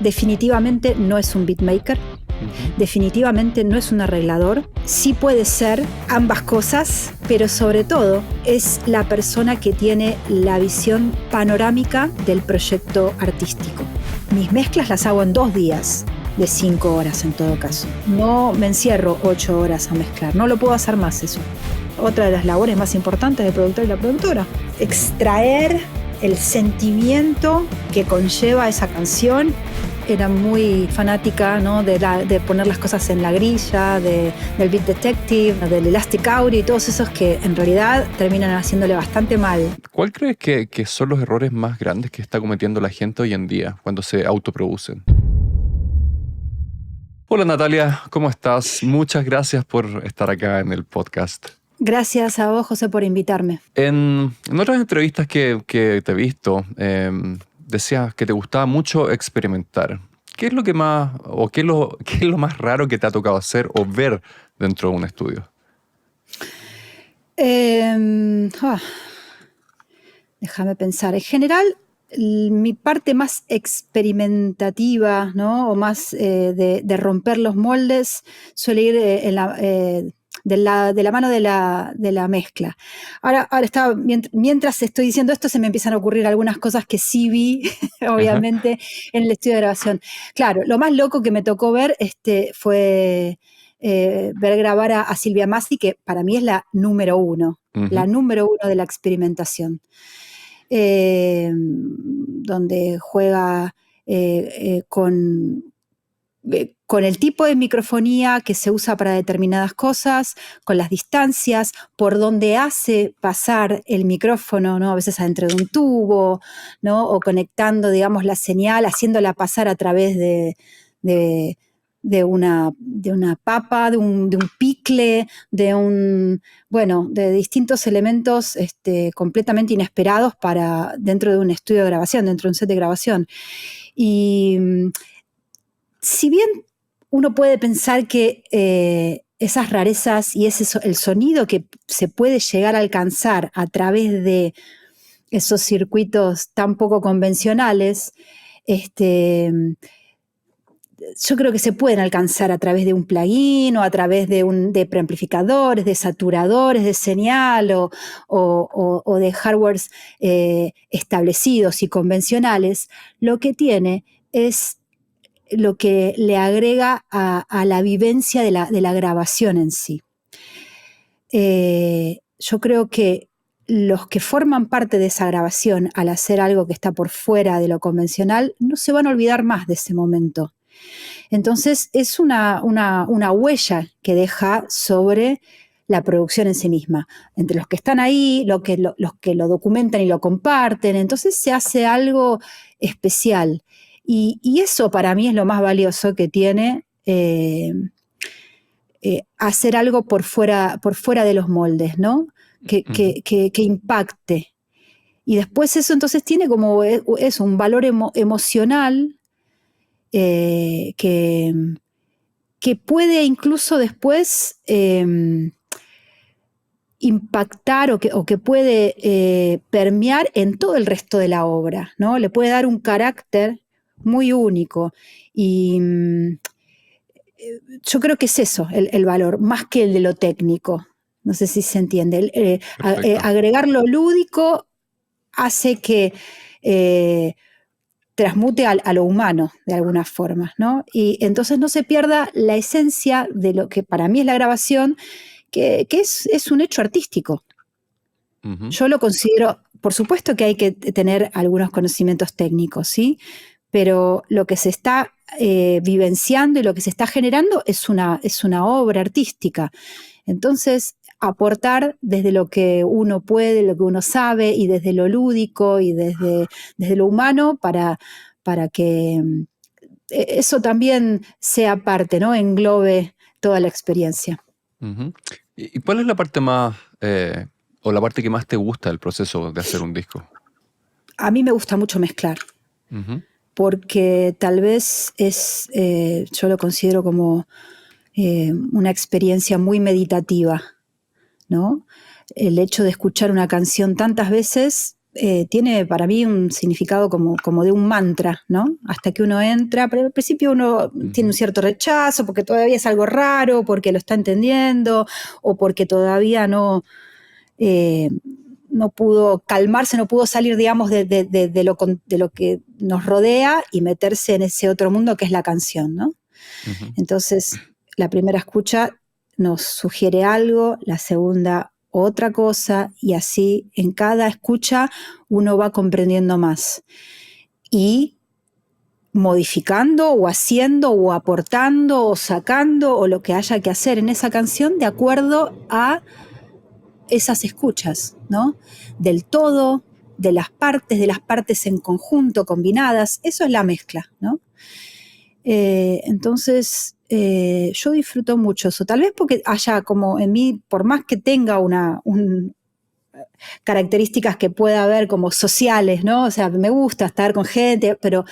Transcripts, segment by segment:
definitivamente no es un beatmaker. Definitivamente no es un arreglador. Sí puede ser ambas cosas, pero sobre todo es la persona que tiene la visión panorámica del proyecto artístico. Mis mezclas las hago en 2 días, de 5 horas en todo caso. No me encierro 8 horas a mezclar, no lo puedo hacer más eso. Otra de las labores más importantes del productor y la productora, extraer el sentimiento que conlleva esa canción. Era muy fanática, ¿no? de poner las cosas en la grilla, del Beat Detective, del Elastic Audio y todos esos que en realidad terminan haciéndole bastante mal. ¿Cuál crees que son los errores más grandes que está cometiendo la gente hoy en día cuando se autoproducen? Hola Natalia, ¿cómo estás? Muchas gracias por estar acá en el podcast. Gracias a vos, José, por invitarme. En otras entrevistas que te he visto, decías que te gustaba mucho experimentar. ¿Qué es lo que más, o qué es lo más raro que te ha tocado hacer o ver dentro de un estudio? Déjame pensar. En general, mi parte más experimentativa, ¿no? O más de romper los moldes suele ir de la mano de la mezcla. Ahora estaba, mientras estoy diciendo esto, se me empiezan a ocurrir algunas cosas que sí vi, obviamente, en el estudio de grabación. Claro, lo más loco que me tocó ver fue ver grabar a Silvia Massi, que para mí es la número 1, la número 1 de la experimentación. Donde juega con el tipo de microfonía que se usa para determinadas cosas, con las distancias, por donde hace pasar el micrófono, ¿no? A veces adentro de un tubo, ¿no? O conectando, digamos, la señal, haciéndola pasar a través de una papa, de un picle, de distintos elementos completamente inesperados para dentro de un estudio de grabación, dentro de un set de grabación. Y si bien uno puede pensar que esas rarezas y el sonido que se puede llegar a alcanzar a través de esos circuitos tan poco convencionales, yo creo que se pueden alcanzar a través de un plugin o a través de preamplificadores, de saturadores de señal o de hardwares establecidos y convencionales. Lo que tiene es lo que le agrega a la vivencia de la grabación en sí. Yo creo que los que forman parte de esa grabación al hacer algo que está por fuera de lo convencional no se van a olvidar más de ese momento. Entonces es una huella que deja sobre la producción en sí misma. Entre los que están ahí, los que lo documentan y lo comparten, entonces se hace algo especial. Y eso para mí es lo más valioso que tiene hacer algo por fuera de los moldes, ¿no? Que impacte. Y después eso entonces tiene como un valor emocional que puede incluso después impactar o que puede permear en todo el resto de la obra, ¿no? Le puede dar un carácter muy único. Y yo creo que es eso el valor, más que el de lo técnico. No sé si se entiende. Agregar lo lúdico hace que transmute a lo humano de alguna forma, ¿no? Y entonces no se pierda la esencia de lo que para mí es la grabación, que es un hecho artístico. Yo lo considero, por supuesto que hay que tener algunos conocimientos técnicos, ¿sí? Pero lo que se está vivenciando y lo que se está generando es una obra artística. Entonces, aportar desde lo que uno puede, lo que uno sabe, y desde lo lúdico y desde lo humano para que eso también sea parte, ¿no? Englobe toda la experiencia. ¿Y cuál es la parte más, o la parte que más te gusta del proceso de hacer un disco? A mí me gusta mucho mezclar, porque tal vez yo lo considero como una experiencia muy meditativa, ¿no? El hecho de escuchar una canción tantas veces tiene para mí un significado como de un mantra, ¿no? Hasta que uno entra, pero al principio uno tiene un cierto rechazo porque todavía es algo raro, porque lo está entendiendo o porque todavía no pudo calmarse, no pudo salir, digamos, de lo que nos rodea y meterse en ese otro mundo que es la canción, ¿no? Entonces, la primera escucha nos sugiere algo, la segunda otra cosa, y así en cada escucha uno va comprendiendo más y modificando o haciendo o aportando o sacando o lo que haya que hacer en esa canción de acuerdo a esas escuchas, ¿no? Del todo, de las partes en conjunto, combinadas, eso es la mezcla, ¿no? Entonces, yo disfruto mucho eso, tal vez porque haya como en mí, por más que tenga características que pueda haber como sociales, ¿no? O sea, me gusta estar con gente, pero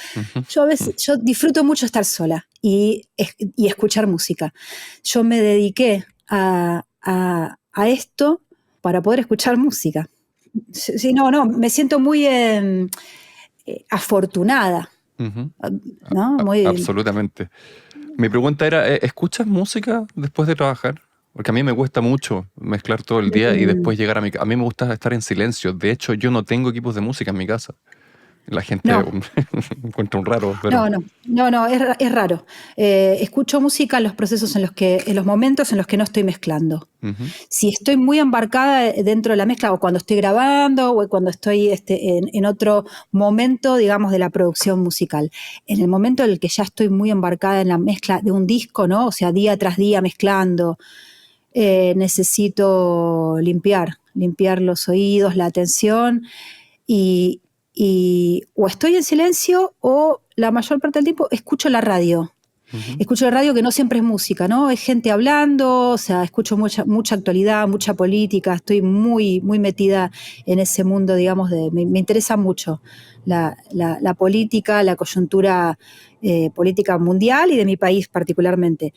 yo a veces, yo disfruto mucho estar sola y escuchar música. Yo me dediqué a esto para poder escuchar música. Sí, no, me siento muy afortunada, ¿no? Muy... Absolutamente. Mi pregunta era, ¿escuchas música después de trabajar? Porque a mí me cuesta mucho mezclar todo el día y después llegar a mi casa. A mí me gusta estar en silencio. De hecho, yo no tengo equipos de música en mi casa. La gente No, me encuentra un raro, pero... no, es raro. Escucho música en los procesos en los momentos en los que no estoy mezclando. Si estoy muy embarcada dentro de la mezcla, o cuando estoy grabando, o cuando estoy en otro momento, digamos, de la producción musical. En el momento en el que ya estoy muy embarcada en la mezcla de un disco, ¿no? O sea, día tras día mezclando, necesito limpiar los oídos, la atención, y o estoy en silencio o la mayor parte del tiempo escucho la radio. Escucho la radio, que no siempre es música, ¿no? Es gente hablando, o sea, escucho mucha actualidad, mucha política, estoy muy, muy metida en ese mundo, digamos, me interesa mucho la política, la coyuntura política mundial y de mi país particularmente.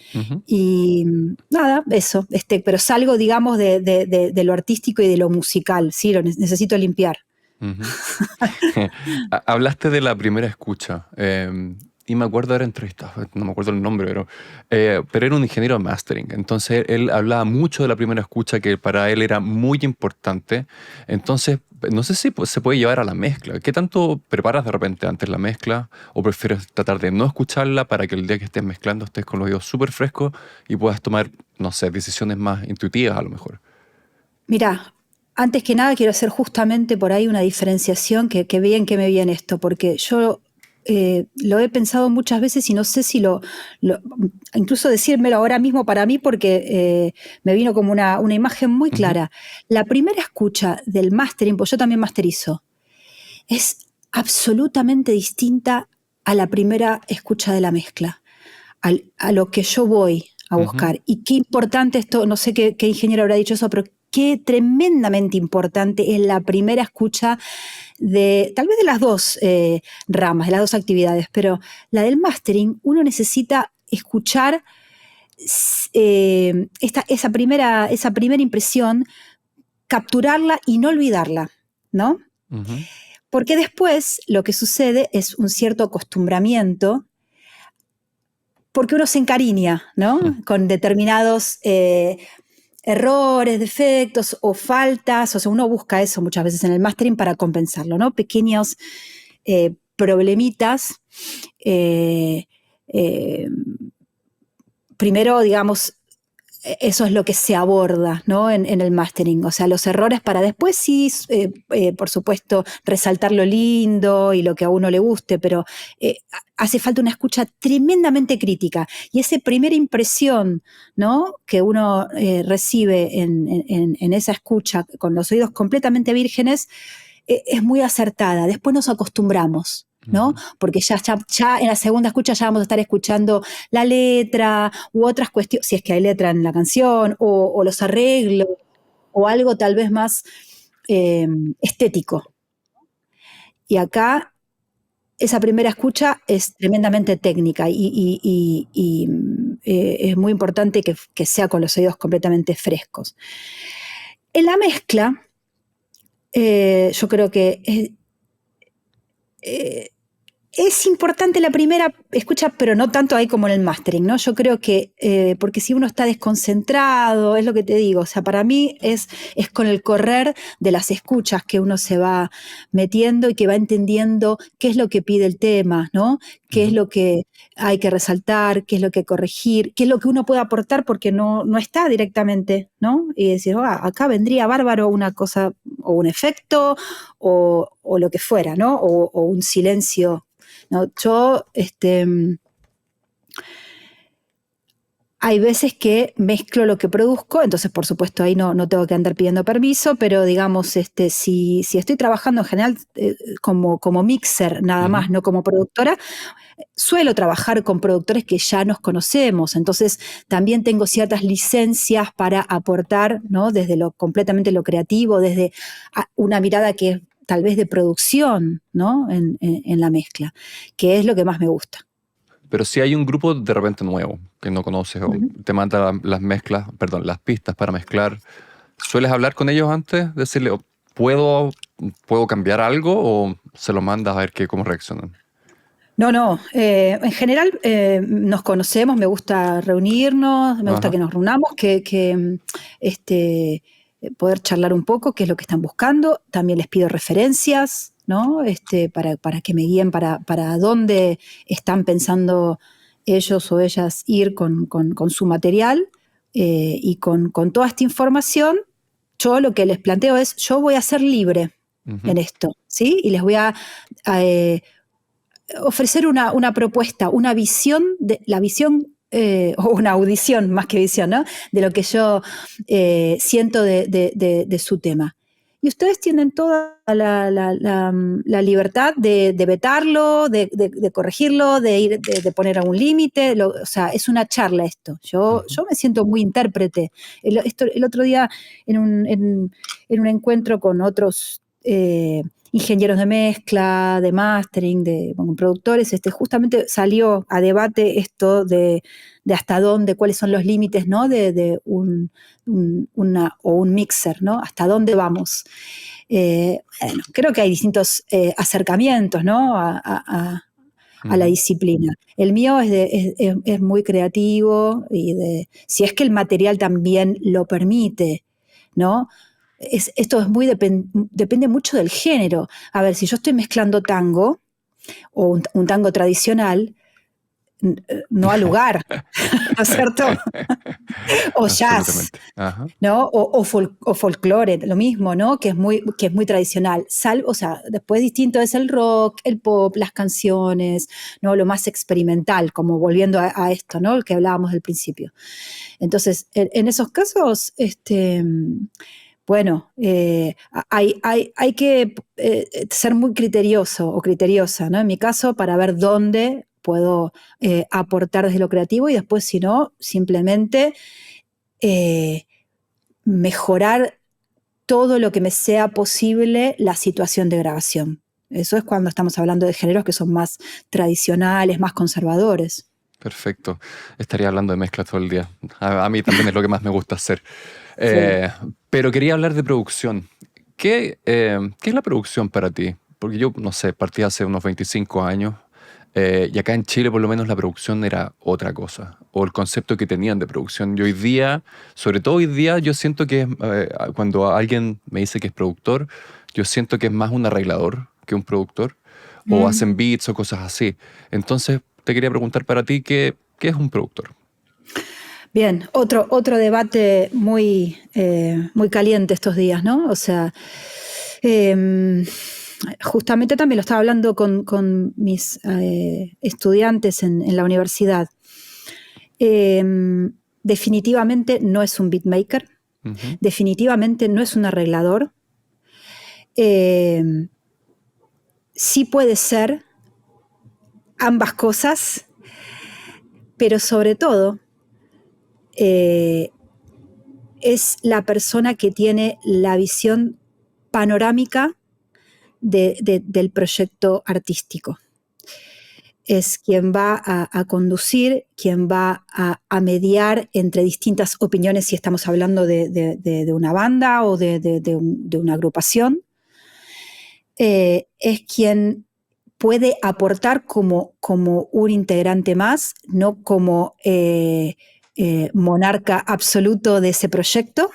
Y nada, eso, pero salgo, digamos, de lo artístico y de lo musical, ¿sí? Lo necesito limpiar. Hablaste de la primera escucha. Y me acuerdo era entrevistado, no me acuerdo el nombre, pero era un ingeniero de mastering. Entonces él hablaba mucho de la primera escucha, que para él era muy importante. Entonces, no sé si se puede llevar a la mezcla. ¿Qué tanto preparas de repente antes la mezcla? ¿O prefieres tratar de no escucharla para que el día que estés mezclando estés con los oídos súper frescos y puedas tomar, no sé, decisiones más intuitivas a lo mejor? Mira, antes que nada quiero hacer justamente por ahí una diferenciación, que bien que me viene esto, porque yo lo he pensado muchas veces y no sé si incluso decírmelo ahora mismo para mí, porque me vino como una imagen muy clara. La primera escucha del mastering, pues yo también masterizo, es absolutamente distinta a la primera escucha de la mezcla, a lo que yo voy a buscar. Y qué importante esto, no sé qué ingeniero habrá dicho eso, pero qué tremendamente importante es la primera escucha tal vez de las dos ramas, de las dos actividades, pero la del mastering, uno necesita escuchar esa primera impresión, capturarla y no olvidarla, ¿no? Porque después lo que sucede es un cierto acostumbramiento, porque uno se encariña, ¿no? Con determinados errores, defectos o faltas, o sea, uno busca eso muchas veces en el mastering para compensarlo, ¿no? Pequeños problemitas. Primero, digamos, eso es lo que se aborda, ¿no? en el mastering, o sea, los errores, para después sí, por supuesto, resaltar lo lindo y lo que a uno le guste, pero hace falta una escucha tremendamente crítica, y esa primera impresión, ¿no?, que uno recibe en esa escucha con los oídos completamente vírgenes, es muy acertada. Después nos acostumbramos, ¿no? Porque ya en la segunda escucha ya vamos a estar escuchando la letra u otras cuestiones, si es que hay letra en la canción, o los arreglos, o algo tal vez más estético. Y acá esa primera escucha es tremendamente técnica y es muy importante que sea con los oídos completamente frescos. En la mezcla, Yo creo que es importante la primera escucha, pero no tanto ahí como en el mastering, ¿no? Yo creo que, porque si uno está desconcentrado, es lo que te digo, o sea, para mí es con el correr de las escuchas que uno se va metiendo y que va entendiendo qué es lo que pide el tema, ¿no? Qué es lo que hay que resaltar, qué es lo que corregir, qué es lo que uno puede aportar porque no está directamente, ¿no? Y decir, acá vendría bárbaro una cosa o un efecto o lo que fuera, ¿no? O un silencio. No, yo, hay veces que mezclo lo que produzco, entonces por supuesto ahí no tengo que andar pidiendo permiso, pero digamos, si estoy trabajando en general como mixer nada más, no como productora, suelo trabajar con productores que ya nos conocemos, entonces también tengo ciertas licencias para aportar, ¿no? Desde completamente lo creativo, desde una mirada que es tal vez de producción, ¿no? En la mezcla, que es lo que más me gusta. Pero si hay un grupo de repente nuevo que no conoces o te manda las mezclas, perdón, las pistas para mezclar, ¿sueles hablar con ellos antes? Decirle, ¿puedo cambiar algo? ¿O se lo mandas a ver cómo reaccionan? No. En general nos conocemos, me gusta reunirnos, me gusta Ajá. que nos reunamos, poder charlar un poco, qué es lo que están buscando. También les pido referencias, ¿no? Para que me guíen para dónde están pensando ellos o ellas ir con su material. Y con toda esta información, yo lo que les planteo es, yo voy a ser libre en esto, ¿sí? Y les voy a ofrecer una propuesta, una visión, la visión o una audición más que visión, ¿no? De lo que yo siento de su tema. Y ustedes tienen toda la libertad de vetarlo, de corregirlo, de poner algún límite. O sea, es una charla esto. Yo me siento muy intérprete. El otro día en un encuentro con otros ingenieros de mezcla, de mastering, con productores, justamente salió a debate esto de hasta dónde, cuáles son los límites, ¿no? de un mixer, ¿no? Hasta dónde vamos. Bueno, creo que hay distintos acercamientos, ¿no? a la disciplina. El mío es muy creativo y si es que el material también lo permite, ¿no? Esto es depende mucho del género. A ver, si yo estoy mezclando tango o un tango tradicional, no ha lugar, ¿no es cierto? O jazz, Ajá. ¿no? O folclore, lo mismo, ¿no? Que es muy tradicional. O sea, después distinto es el rock, el pop, las canciones, ¿no? Lo más experimental, como volviendo a esto, ¿no? El que hablábamos al principio. Entonces, en esos casos, bueno, hay que ser muy criterioso o criteriosa, ¿no? En mi caso, para ver dónde puedo aportar desde lo creativo y después, si no, simplemente mejorar todo lo que me sea posible la situación de grabación. Eso es cuando estamos hablando de géneros que son más tradicionales, más conservadores. Perfecto. Estaría hablando de mezclas todo el día. A mí también es lo que más me gusta hacer. Sí. Pero quería hablar de producción. ¿Qué es la producción para ti? Porque yo, no sé, partí hace unos 25 años y acá en Chile por lo menos la producción era otra cosa. O el concepto que tenían de producción. Y hoy día, sobre todo hoy día, yo siento que cuando alguien me dice que es productor, yo siento que es más un arreglador que un productor. O hacen beats o cosas así. Entonces, te quería preguntar para ti, ¿qué es un productor? Bien, otro debate muy caliente estos días, ¿no? O sea, justamente también lo estaba hablando con mis estudiantes en la universidad. Definitivamente no es un beatmaker, definitivamente no es un arreglador. Sí puede ser ambas cosas, pero sobre todo es la persona que tiene la visión panorámica del proyecto artístico. Es quien va a conducir, quien va a mediar entre distintas opiniones, si estamos hablando de una banda o de una agrupación, es quien puede aportar como un integrante más, no como monarca absoluto de ese proyecto,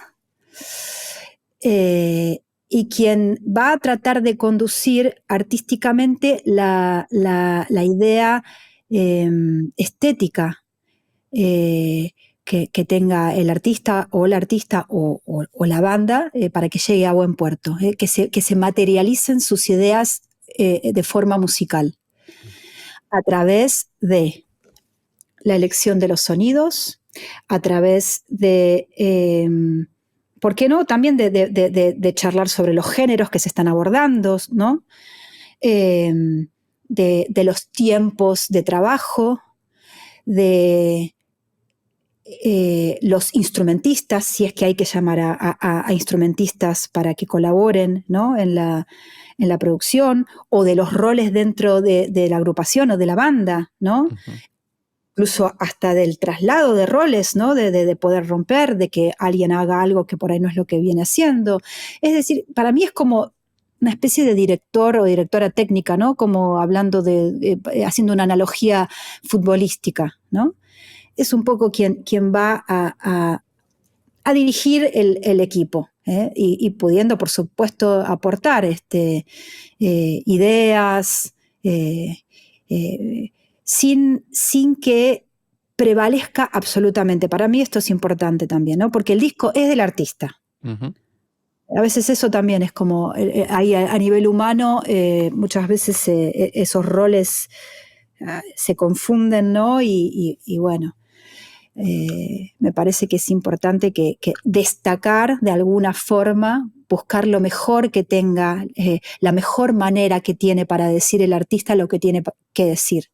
y quien va a tratar de conducir artísticamente la idea estética que tenga el artista o la artista o la banda para que llegue a buen puerto, que se materialicen sus ideas de forma musical a través de la elección de los sonidos, a través de, ¿por qué no? También de charlar sobre los géneros que se están abordando, ¿no? De los tiempos de trabajo, de los instrumentistas, si es que hay que llamar a instrumentistas para que colaboren, ¿no? en la producción, o de los roles dentro de la agrupación o de la banda, ¿no? Ujú. Incluso hasta del traslado de roles, ¿no? De poder romper, de que alguien haga algo que por ahí no es lo que viene haciendo. Es decir, para mí es como una especie de director o directora técnica, ¿no? Como hablando haciendo una analogía futbolística, ¿no? Es un poco quien va a dirigir el equipo, y pudiendo, por supuesto, aportar ideas, sin que prevalezca absolutamente. Para mí esto es importante también, ¿no? Porque el disco es del artista. Ujú. A veces eso también es como, ahí a nivel humano, muchas veces esos roles se confunden, ¿no? Y bueno, me parece que es importante que destacar de alguna forma, buscar lo mejor que tenga, la mejor manera que tiene para decir el artista lo que tiene que decir.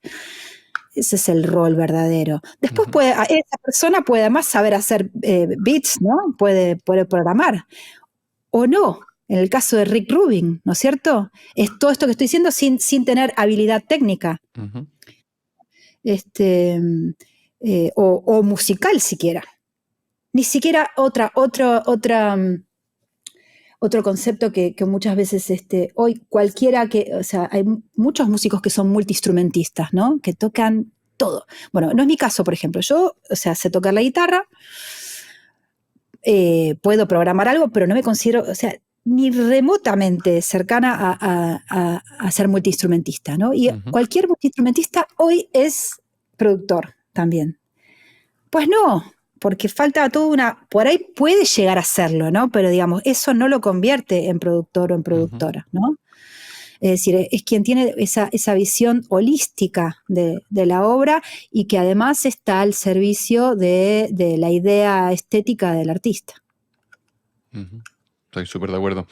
Ese es el rol verdadero. Después Ujú. esa persona puede además saber hacer beats, ¿no? Puede programar. O no, en el caso de Rick Rubin, ¿no es cierto? Es todo esto que estoy diciendo sin tener habilidad técnica. Ujú. O musical siquiera. Ni siquiera otro concepto que muchas veces hoy cualquiera o sea, hay muchos músicos que son multiinstrumentistas, ¿no? Que tocan todo. Bueno, no es mi caso, por ejemplo. Yo, o sea, sé tocar la guitarra, puedo programar algo, pero no me considero, o sea, ni remotamente cercana a ser multiinstrumentista, ¿no? Y Ujú. cualquier multiinstrumentista hoy es productor también. Pues no, porque falta toda por ahí puede llegar a serlo, ¿no? Pero digamos, eso no lo convierte en productor o en Ujú. productora, ¿no? Es decir, es quien tiene esa visión holística de la obra y que además está al servicio de la idea estética del artista. Ujú. Estoy súper de acuerdo.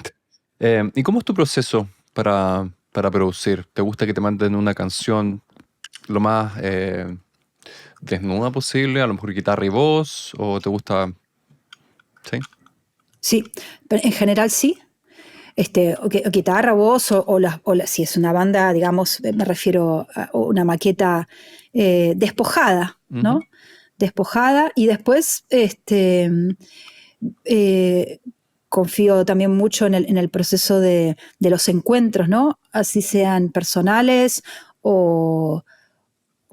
¿Y cómo es tu proceso para producir? ¿Te gusta que te manden una canción lo más desnuda posible, a lo mejor guitarra y voz? ¿O te gusta...? ¿Sí? Sí, pero en general sí. O guitarra, voz, si es una banda, digamos, me refiero a una maqueta despojada, Ujú. ¿no? Despojada, y después eh, confío también mucho en el proceso de los encuentros, ¿no? Así sean personales o,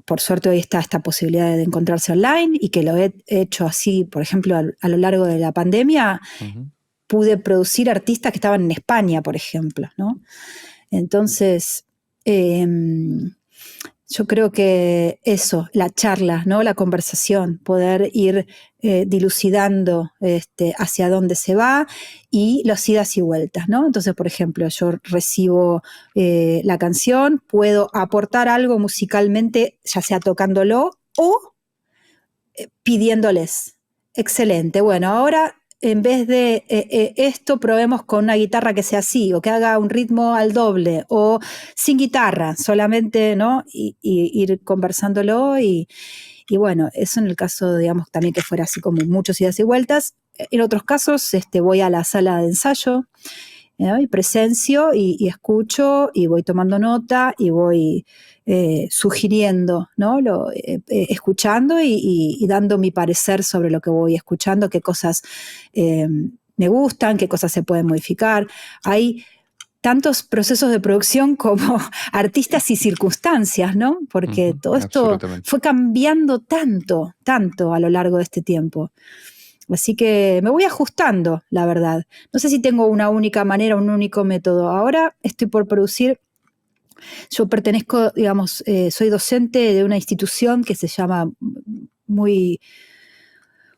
por suerte, hoy está esta posibilidad de encontrarse online, y que lo he hecho así, por ejemplo, a lo largo de la pandemia. Ujú. Pude producir artistas que estaban en España, por ejemplo, ¿no? Entonces, yo creo que eso, la charla, ¿no? La conversación, poder ir dilucidando hacia dónde se va, y los idas y vueltas, ¿no? Entonces, por ejemplo, yo recibo la canción, puedo aportar algo musicalmente, ya sea tocándolo o pidiéndoles. Excelente, bueno, ahora en vez de esto, probemos con una guitarra que sea así, o que haga un ritmo al doble, o sin guitarra, solamente, ¿no? Y ir conversándolo, y bueno, eso en el caso, digamos, también que fuera así como muchos idas y vueltas. En otros casos, voy a la sala de ensayo, y presencio, y escucho, y voy tomando nota, y voy sugiriendo, ¿no? Escuchando y dando mi parecer sobre lo que voy escuchando, qué cosas me gustan, qué cosas se pueden modificar. Hay tantos procesos de producción como artistas y circunstancias, ¿no? Porque todo esto fue cambiando tanto, tanto a lo largo de este tiempo. Así que me voy ajustando, la verdad. No sé si tengo una única manera, un único método. Ahora estoy por producir. Yo pertenezco, digamos, soy docente de una institución que se llama muy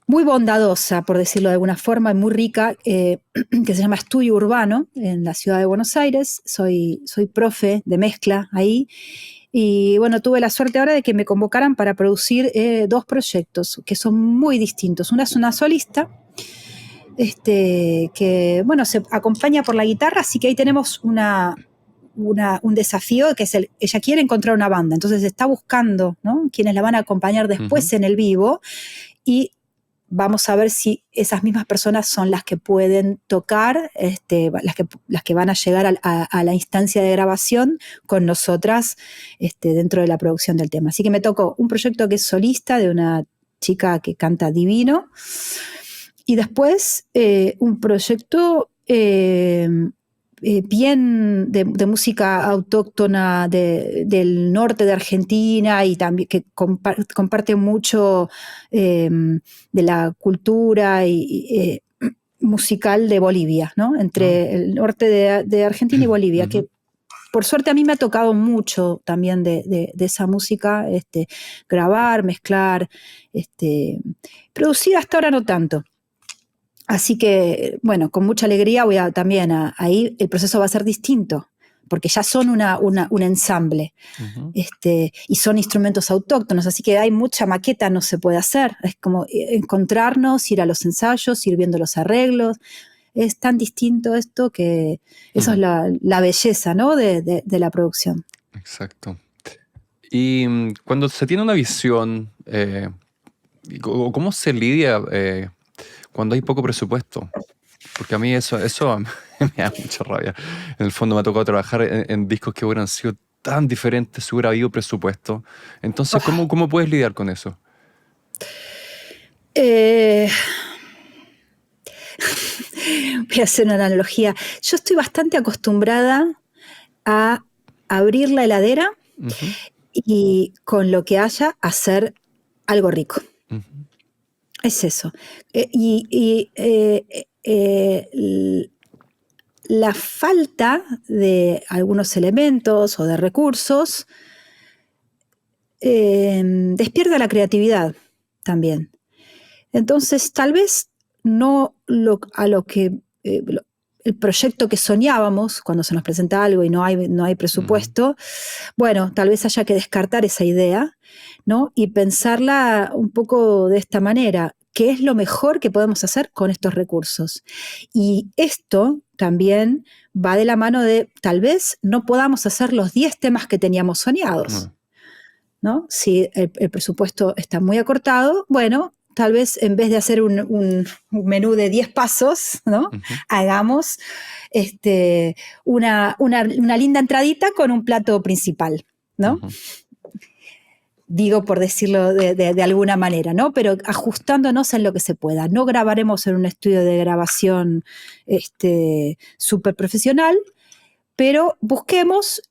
bondadosa, por decirlo de alguna forma, y muy rica, que se llama Estudio Urbano, en la ciudad de Buenos Aires. Soy profe de mezcla ahí. Y bueno, tuve la suerte ahora de que me convocaran para producir 2 proyectos que son muy distintos. Una es una solista, que bueno, se acompaña por la guitarra, así que ahí tenemos un desafío que es ella quiere encontrar una banda, entonces está buscando, ¿no?, quienes la van a acompañar después en el vivo, y vamos a ver si esas mismas personas son las que pueden tocar, las que van a llegar a la instancia de grabación con nosotras dentro de la producción del tema. Así que me tocó un proyecto que es solista, de una chica que canta divino, y después un proyecto bien de música autóctona del norte de Argentina, y también que comparte mucho de la cultura musical de Bolivia, ¿no? Entre el norte de Argentina y Bolivia, que por suerte a mí me ha tocado mucho también de esa música, grabar, mezclar, producir hasta ahora no tanto. Así que, bueno, con mucha alegría voy también ahí el proceso va a ser distinto, porque ya son un ensamble, y son instrumentos autóctonos, así que hay mucha maqueta, no se puede hacer. Es como encontrarnos, ir a los ensayos, ir viendo los arreglos. Es tan distinto esto que eso es la belleza, ¿no?, de la producción. Exacto. Y cuando se tiene una visión, ¿cómo se lidia cuando hay poco presupuesto? Porque a mí eso me da mucha rabia. En el fondo me ha tocado trabajar en discos que hubieran sido tan diferentes si hubiera habido presupuesto. Entonces, ¿cómo puedes lidiar con eso? Voy a hacer una analogía. Yo estoy bastante acostumbrada a abrir la heladera y con lo que haya hacer algo rico. Es eso. La falta de algunos elementos o de recursos despierta la creatividad también. Entonces, tal vez no el proyecto que soñábamos cuando se nos presenta algo y no hay presupuesto, bueno, tal vez haya que descartar esa idea, ¿no?, y pensarla un poco de esta manera: ¿qué es lo mejor que podemos hacer con estos recursos? Y esto también va de la mano de, tal vez no podamos hacer los 10 temas que teníamos soñados, ¿no? Si el presupuesto está muy acortado, bueno, tal vez en vez de hacer un menú de 10 pasos, ¿no?, hagamos una linda entradita con un plato principal, ¿no? Digo, por decirlo de alguna manera, ¿no? Pero ajustándonos en lo que se pueda. No grabaremos en un estudio de grabación súper profesional, pero busquemos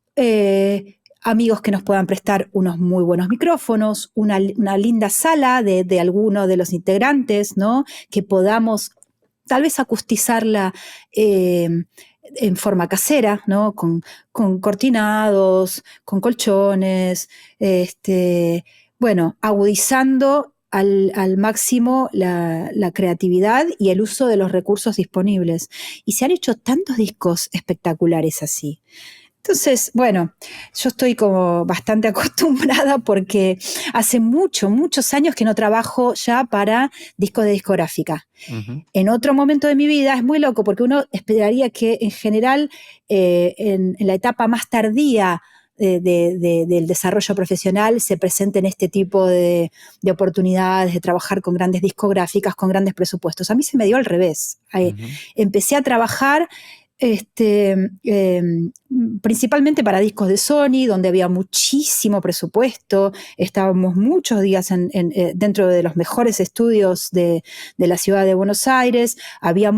amigos que nos puedan prestar unos muy buenos micrófonos, una linda sala de alguno de los integrantes, ¿no?, que podamos tal vez acustizarla en forma casera, ¿no?, con cortinados, con colchones, bueno, agudizando al máximo la creatividad y el uso de los recursos disponibles. Y se han hecho tantos discos espectaculares así. Entonces, bueno, yo estoy como bastante acostumbrada porque hace muchos años que no trabajo ya para discos de discográfica. En otro momento de mi vida es muy loco porque uno esperaría que en general en la etapa más tardía del desarrollo profesional se presenten este tipo de oportunidades de trabajar con grandes discográficas, con grandes presupuestos. A mí se me dio al revés. Empecé a trabajar principalmente para discos de Sony, donde había muchísimo presupuesto. Estábamos muchos días dentro de los mejores estudios de la ciudad de Buenos Aires. Había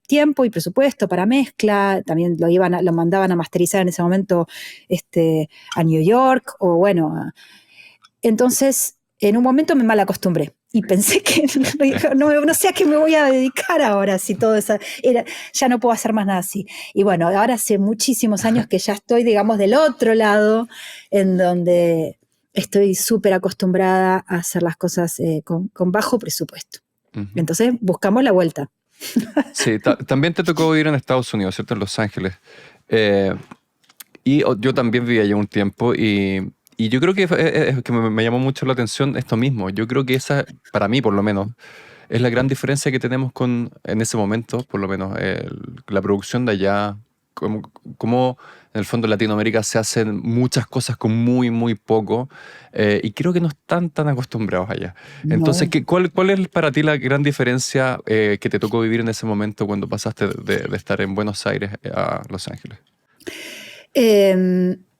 tiempo y presupuesto para mezcla. También lo mandaban a masterizar en ese momento a New York, o bueno. Entonces, en un momento me mal acostumbré y pensé que no sé a qué me voy a dedicar ahora, si todo eso ya no puedo hacer más nada así. Y bueno, ahora hace muchísimos años que ya estoy, digamos, del otro lado, en donde estoy súper acostumbrada a hacer las cosas con bajo presupuesto. Uh-huh. Entonces buscamos la vuelta. Sí, también te tocó vivir en Estados Unidos, ¿cierto? En Los Ángeles. Y yo también viví allá un tiempo y yo creo que me llamó mucho la atención esto mismo. Yo creo que esa, para mí por lo menos, es la gran diferencia que tenemos en ese momento, por lo menos, la producción de allá, como en el fondo en Latinoamérica se hacen muchas cosas con muy, muy poco, y creo que no están tan acostumbrados allá. No. Entonces, ¿cuál es para ti la gran diferencia que te tocó vivir en ese momento cuando pasaste de estar en Buenos Aires a Los Ángeles?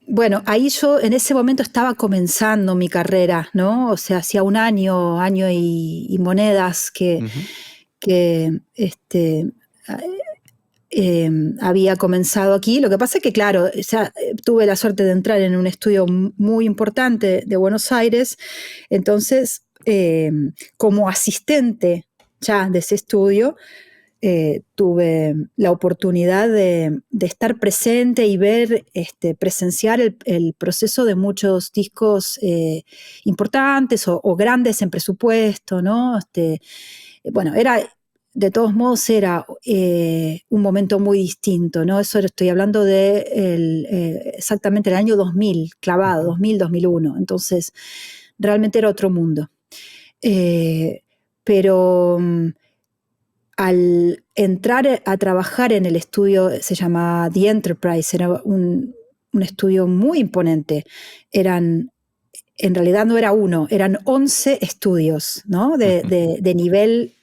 Bueno, ahí yo en ese momento estaba comenzando mi carrera, ¿no? O sea, hacía un año y monedas que, uh-huh. que había comenzado aquí. Lo que pasa es que, claro, tuve la suerte de entrar en un estudio muy importante de Buenos Aires. Entonces, como asistente ya de ese estudio, tuve la oportunidad de estar presente y ver, presenciar el proceso de muchos discos importantes o grandes en presupuesto, ¿no? Bueno, de todos modos era un momento muy distinto, ¿no? Eso estoy hablando de exactamente el año 2000, clavado, 2000, 2001. Entonces, realmente era otro mundo. Pero al entrar a trabajar en el estudio, se llama The Enterprise, era un estudio muy imponente. En realidad no era uno, eran 11 estudios, ¿no? de nivel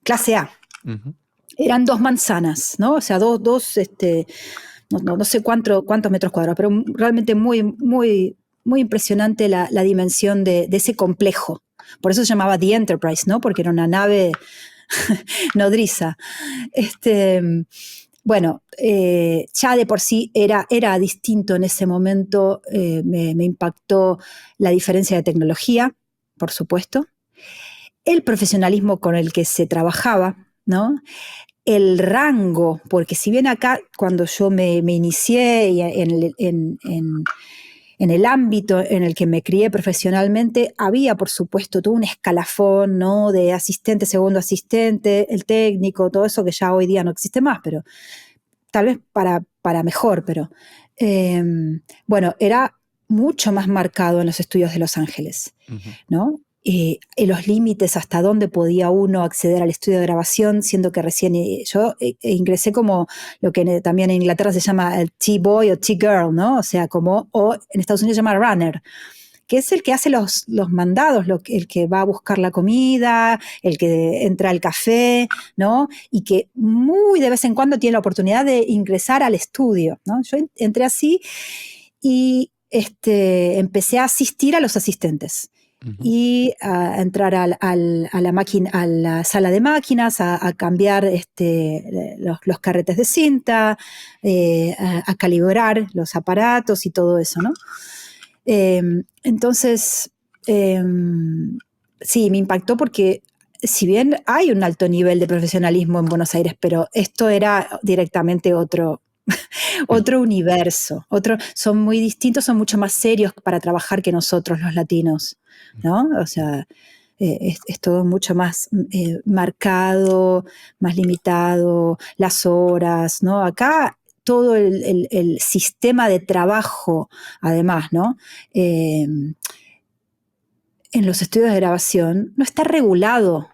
clase A. Uh-huh. Eran 2 manzanas, ¿no? O sea, no sé cuántos metros cuadrados, pero realmente muy, muy, muy impresionante la dimensión de ese complejo. Por eso se llamaba The Enterprise, ¿no? Porque era una nave nodriza. Bueno, ya de por sí era distinto en ese momento. Me impactó la diferencia de tecnología, por supuesto, el profesionalismo con el que se trabajaba, ¿no? El rango, porque si bien acá cuando yo me inicié en el ámbito en el que me crié profesionalmente, había, por supuesto, todo un escalafón, ¿no? De asistente, segundo asistente, el técnico, todo eso que ya hoy día no existe más, pero tal vez para mejor, pero bueno, era mucho más marcado en los estudios de Los Ángeles, uh-huh. ¿no? Los límites hasta dónde podía uno acceder al estudio de grabación, siendo que recién yo ingresé como lo que también en Inglaterra se llama el T-boy o T-girl, ¿no? O sea, o en Estados Unidos se llama runner, que es el que hace los mandados, el que va a buscar la comida, el que entra al café, ¿no? Y que muy de vez en cuando tiene la oportunidad de ingresar al estudio, ¿no? Yo entré así y empecé a asistir a los asistentes. Uh-huh. Y a entrar a la sala de máquinas, a cambiar los carretes de cinta, a calibrar los aparatos y todo eso, ¿no? Entonces, sí, me impactó porque si bien hay un alto nivel de profesionalismo en Buenos Aires, pero esto era directamente otro universo. Son muy distintos, son mucho más serios para trabajar que nosotros los latinos, ¿no? O sea, es todo mucho más marcado, más limitado, las horas, ¿no? Acá todo el sistema de trabajo, además, ¿no? En los estudios de grabación no está regulado.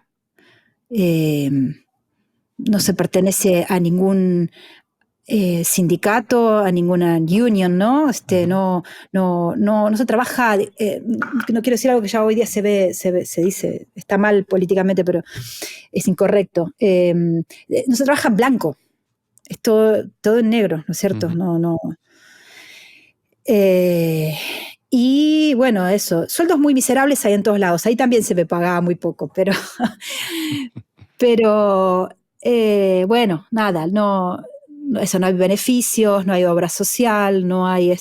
No se pertenece a ningún sindicato, a ninguna union, ¿no? No se trabaja, no quiero decir algo que ya hoy día se dice, está mal políticamente, pero es incorrecto. No se trabaja en blanco, es todo en negro, ¿no es cierto? Ujú. No. Y bueno, eso, sueldos muy miserables hay en todos lados. Ahí también se me pagaba muy poco, pero bueno, nada, eso, no hay beneficios, no hay obra social, no hay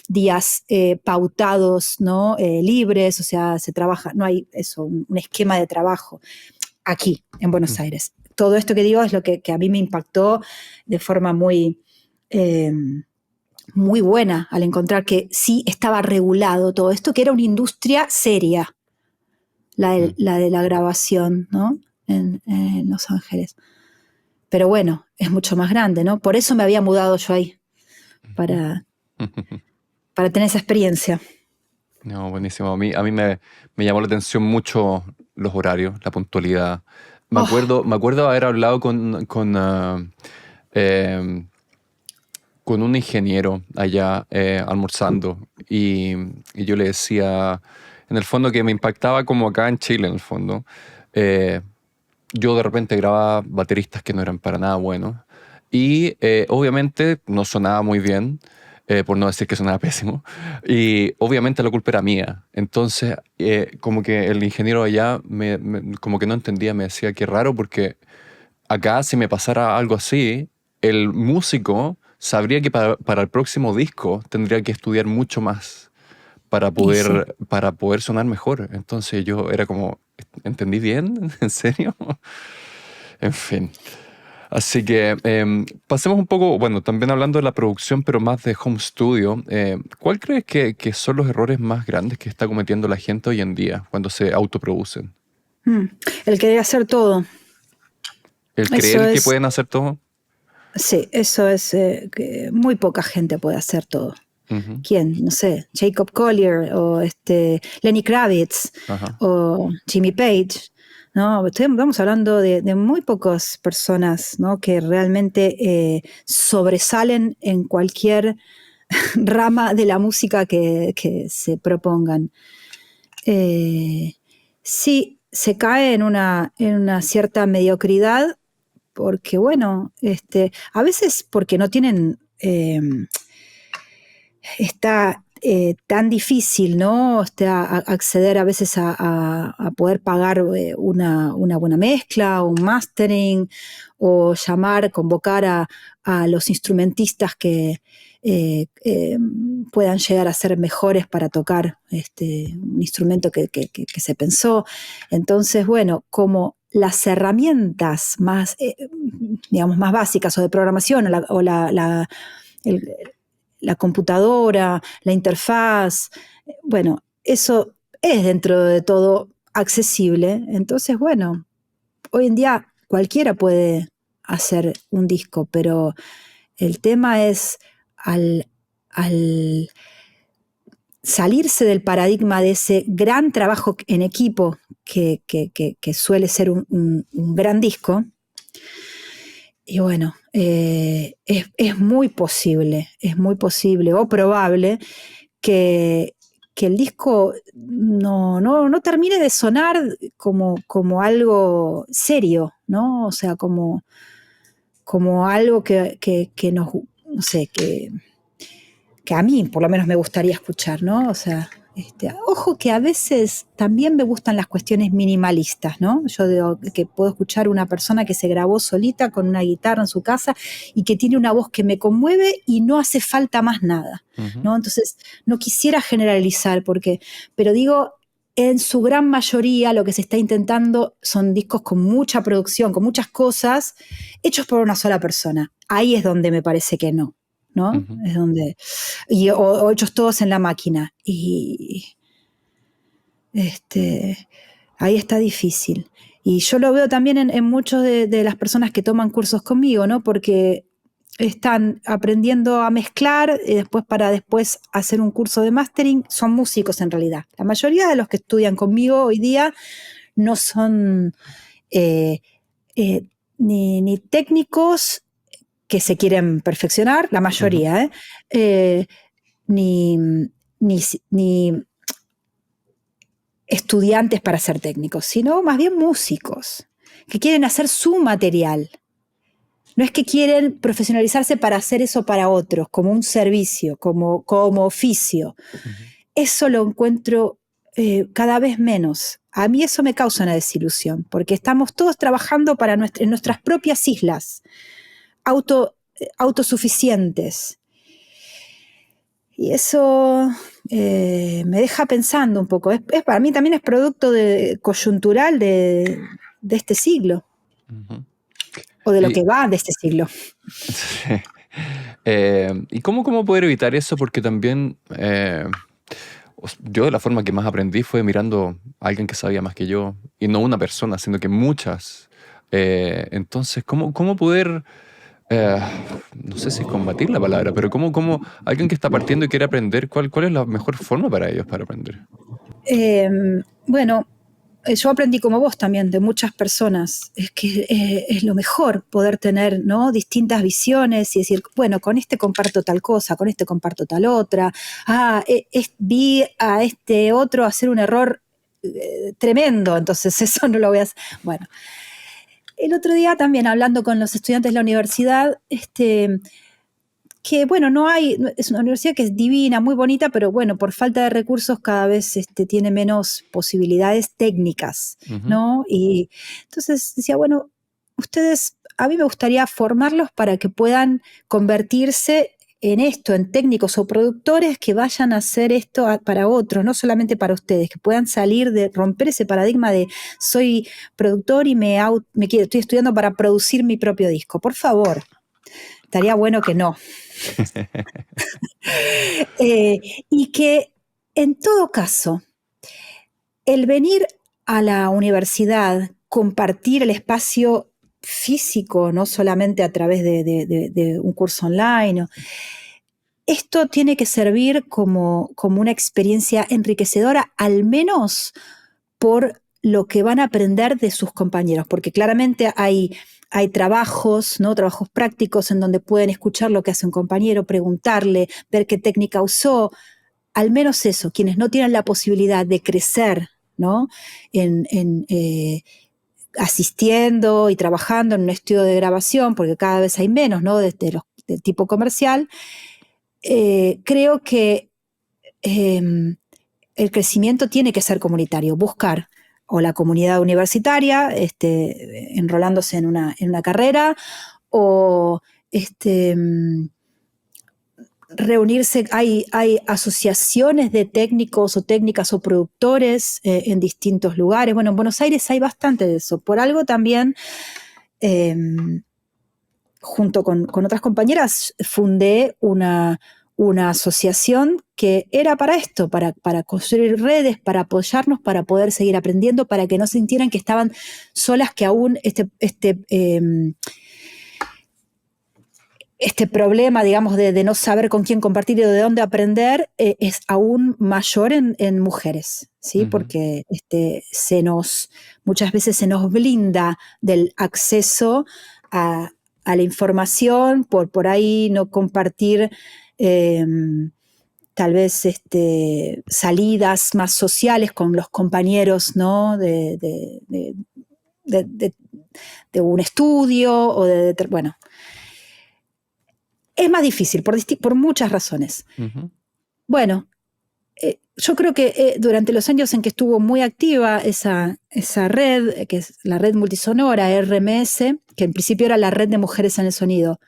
días pautados, ¿no? Libres, o sea, se trabaja, no hay eso, un esquema de trabajo aquí en Buenos Aires. Todo esto que digo es lo que a mí me impactó de forma muy buena al encontrar que sí estaba regulado todo esto, que era una industria seria, la de la grabación, ¿no? En Los Ángeles. Pero bueno, es mucho más grande, ¿no? Por eso me había mudado yo ahí, para tener esa experiencia. No, buenísimo. A mí me llamó la atención mucho los horarios, la puntualidad. Oh, Me acuerdo haber hablado eh, con un ingeniero allá almorzando y yo le decía, en el fondo, que me impactaba como acá en Chile, en el fondo. eh, yo de repente grababa bateristas que no eran para nada buenos y obviamente no sonaba muy bien, por no decir que sonaba pésimo, y obviamente la culpa era mía. Entonces, como que el ingeniero allá como que no entendía, me decía que raro porque acá si me pasara algo así, el músico sabría que para el próximo disco tendría que estudiar mucho más y sí. para poder sonar mejor. Entonces yo era como, ¿entendí bien? ¿En serio? En fin. Así que pasemos un poco, bueno, también hablando de la producción, pero más de home studio. ¿Cuál crees que son los errores más grandes que está cometiendo la gente hoy en día cuando se autoproducen? Mm. El querer hacer todo. ¿El Eso creer que es, pueden hacer todo? sí, eso es que muy poca gente puede hacer todo. Ujú. ¿Quién? No sé, Jacob Collier o Lenny Kravitz Ajá. o Jimmy Page. ¿No? Estamos hablando de muy pocas personas, ¿no? Que realmente sobresalen en cualquier rama de la música que se propongan. Eh, sí, se cae en una cierta mediocridad porque, bueno, a veces porque no tienen está tan difícil, ¿no? Acceder a veces a poder pagar una buena mezcla, un mastering, o convocar a los instrumentistas que puedan llegar a ser mejores para tocar un instrumento que se pensó. Entonces, bueno, como las herramientas más, digamos, más básicas o de programación el, la computadora, la interfaz, bueno, eso es dentro de todo accesible. Entonces, bueno, hoy en día cualquiera puede hacer un disco, pero el tema es al salirse del paradigma de ese gran trabajo en equipo que suele ser un gran disco. Y bueno, es muy posible o probable que, que el disco no termine de sonar como algo serio, ¿no? O sea, como algo que nos, no sé, que a mí por lo menos me gustaría escuchar, ¿no? O sea, ojo que a veces también me gustan las cuestiones minimalistas, ¿no? Yo digo que puedo escuchar una persona que se grabó solita con una guitarra en su casa y que tiene una voz que me conmueve y no hace falta más nada, Ujú. ¿no? Entonces, no quisiera generalizar pero digo, en su gran mayoría lo que se está intentando son discos con mucha producción, con muchas cosas, hechos por una sola persona. Ahí es donde me parece que no. ¿No? Ujú. Es donde, o hechos todos en la máquina. Y ahí está difícil. Y yo lo veo también en muchos de las personas que toman cursos conmigo, ¿no? Porque están aprendiendo a mezclar para después hacer un curso de mastering, son músicos en realidad. La mayoría de los que estudian conmigo hoy día no son eh, eh, ni técnicos que se quieren perfeccionar, la Ujú. mayoría, ni, ni, ni estudiantes para ser técnicos, sino más bien músicos que quieren hacer su material. No es que quieren profesionalizarse para hacer eso para otros, como un servicio, como oficio. Ujú. Eso lo encuentro cada vez menos. A mí eso me causa una desilusión, porque estamos todos trabajando en nuestras propias islas, autosuficientes. Y eso me deja pensando un poco. Para mí también es producto coyuntural de este siglo, Ujú. o de lo Y, que va de este siglo. sí. ¿Y cómo poder evitar eso? Porque también yo de la forma que más aprendí fue mirando a alguien que sabía más que yo, y no una persona, sino que muchas. Entonces, ¿cómo poder, eh, no sé si es combatir la palabra, pero cómo alguien que está partiendo y quiere aprender, cuál es la mejor forma para ellos para aprender? Eh, bueno, yo aprendí como vos también, de muchas personas. Es que es lo mejor poder tener, ¿no?, distintas visiones y decir, bueno, con este comparto tal cosa, con este comparto tal otra. Vi a este otro hacer un error tremendo, entonces eso no lo voy a hacer. Bueno, el otro día también hablando con los estudiantes de la universidad, que bueno, es una universidad que es divina, muy bonita, pero bueno, por falta de recursos cada vez tiene menos posibilidades técnicas, Ujú. ¿no? Y entonces decía, bueno, a mí me gustaría formarlos para que puedan convertirse en esto, en técnicos o productores que vayan a hacer esto para otros, no solamente para ustedes, que puedan romper ese paradigma de soy productor y estoy estudiando para producir mi propio disco. Por favor, estaría bueno que no. Eh, y que en todo caso, el venir a la universidad, compartir el espacio físico, no solamente a través de un curso online, esto tiene que servir como una experiencia enriquecedora, al menos por lo que van a aprender de sus compañeros, porque claramente hay trabajos, ¿no?, trabajos prácticos en donde pueden escuchar lo que hace un compañero, preguntarle, ver qué técnica usó. Al menos eso, quienes no tienen la posibilidad de crecer, ¿no?, asistiendo y trabajando en un estudio de grabación, porque cada vez hay menos, ¿no?, de tipo comercial, creo que el crecimiento tiene que ser comunitario, buscar o la comunidad universitaria, enrolándose en una carrera, o reunirse. Hay asociaciones de técnicos o técnicas o productores en distintos lugares. Bueno, en Buenos Aires hay bastante de eso. Por algo también, eh, junto con otras compañeras, fundé una asociación que era para esto, para construir redes, para apoyarnos, para poder seguir aprendiendo, para que no sintieran que estaban solas, que aún este problema, digamos, de no saber con quién compartir y de dónde aprender es aún mayor en mujeres, ¿sí? Ujú. Porque muchas veces se nos blinda del acceso a la información, por ahí no compartir tal vez salidas más sociales con los compañeros, ¿no?, de un estudio bueno. Es más difícil por muchas razones. Ujú. Bueno, yo creo que durante los años en que estuvo muy activa esa red, que es la red multisonora, RMS, que en principio era la red de mujeres en el sonido,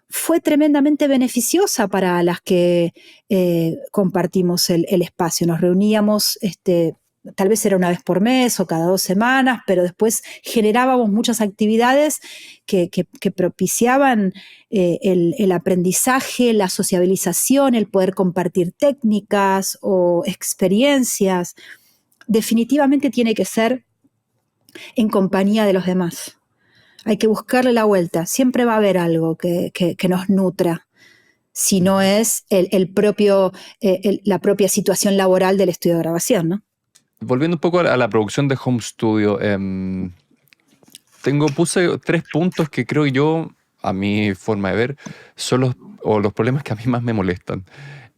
fue tremendamente beneficiosa para las que compartimos el espacio. Nos reuníamos, tal vez era una vez por mes o cada 2 semanas, pero después generábamos muchas actividades que propiciaban el aprendizaje, la sociabilización, el poder compartir técnicas o experiencias. Definitivamente tiene que ser en compañía de los demás. Hay que buscarle la vuelta. Siempre va a haber algo que nos nutra, si no es la propia situación laboral del estudio de grabación, ¿no? Volviendo un poco a la producción de home studio, puse 3 puntos que creo yo, a mi forma de ver, son los problemas que a mí más me molestan.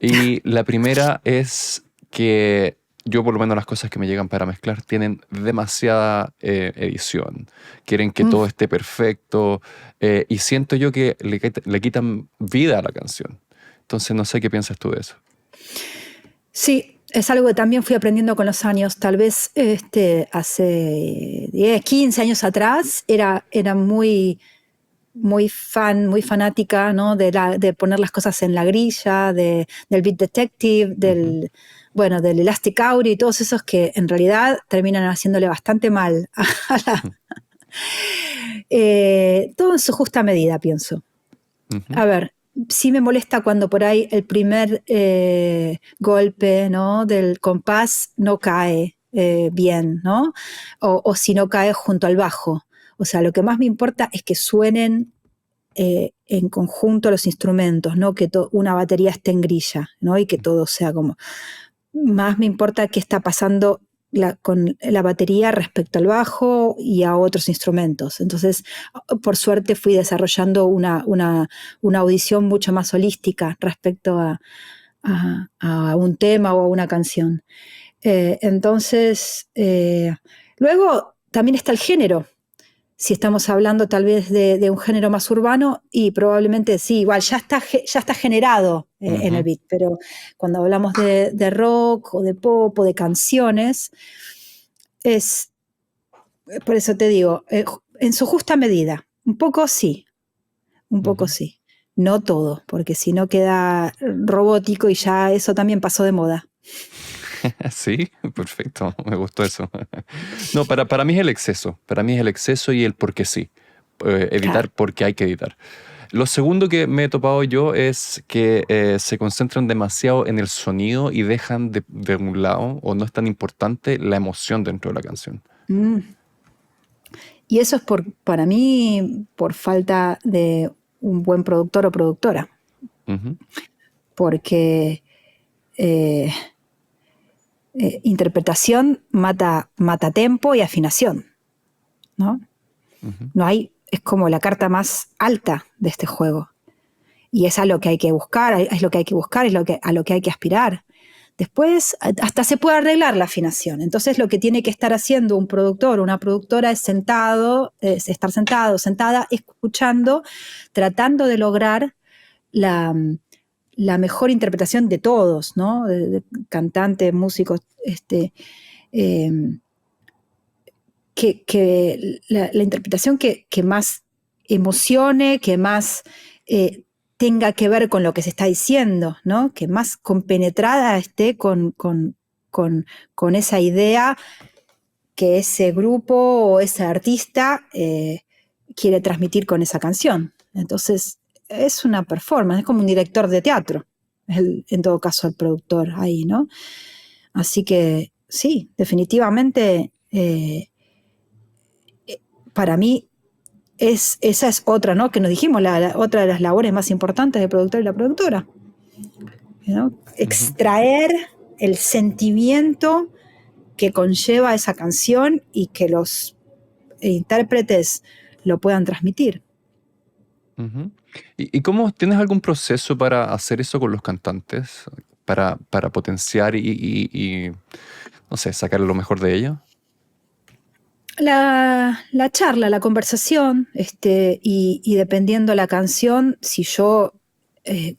Y la primera es que yo por lo menos las cosas que me llegan para mezclar tienen demasiada edición. Quieren que todo esté perfecto y siento yo que le quitan vida a la canción. Entonces no sé qué piensas tú de eso. Sí, es algo que también fui aprendiendo con los años. Tal vez hace 10, 15 años atrás era muy, muy muy fanática, ¿no? de poner las cosas en la grilla, del Beat Detective, del Elastic Audio y todos esos que en realidad terminan haciéndole bastante mal a todo en su justa medida, pienso. A ver, sí me molesta cuando por ahí el primer golpe, ¿no? del compás no cae bien, ¿no? O si no cae junto al bajo. O sea, lo que más me importa es que suenen en conjunto los instrumentos, ¿no? Que una batería esté en grilla, ¿no? Y que todo sea como... Más me importa qué está pasando con la batería respecto al bajo y a otros instrumentos. Entonces, por suerte fui desarrollando una audición mucho más holística respecto a un tema o a una canción. Entonces, luego también está el género. Si estamos hablando tal vez de un género más urbano, y probablemente sí, igual ya está generado en el beat, pero cuando hablamos de rock o de pop o de canciones, es, por eso te digo, en su justa medida, un poco sí, no todo, porque si no queda robótico y ya eso también pasó de moda. Sí, perfecto, me gustó eso. No, para mí es el exceso, para mí es el exceso y el porque sí. Editar Claro. porque hay que editar. Lo segundo que me he topado yo es que se concentran demasiado en el sonido y dejan de un lado, o no es tan importante, la emoción dentro de la canción. Mm. Y eso es para mí por falta de un buen productor o productora. Porque interpretación mata tempo y afinación, ¿no? No hay, es como la carta más alta de este juego. Y es a lo que hay que buscar, es lo que hay que buscar, a lo que hay que aspirar. Después, hasta se puede arreglar la afinación. Entonces, lo que tiene que estar haciendo un productor o una productora es estar sentado, sentada, escuchando, tratando de lograr la mejor interpretación de todos, ¿no? De cantantes, músicos, que la interpretación que más emocione, que más tenga que ver con lo que se está diciendo, ¿no? Que más compenetrada esté con esa idea que ese grupo o ese artista quiere transmitir con esa canción. Entonces, es una performance, es como un director de teatro, en todo caso el productor ahí, ¿no? Así que sí, definitivamente para mí esa es otra, ¿no? Que nos dijimos, otra de las labores más importantes del productor y la productora, ¿no? Extraer el sentimiento que conlleva esa canción y que los intérpretes lo puedan transmitir. ¿Y cómo tienes algún proceso para hacer eso con los cantantes? Para potenciar y, no sé, sacar lo mejor de ellos. La charla, la conversación, y dependiendo la canción, si yo,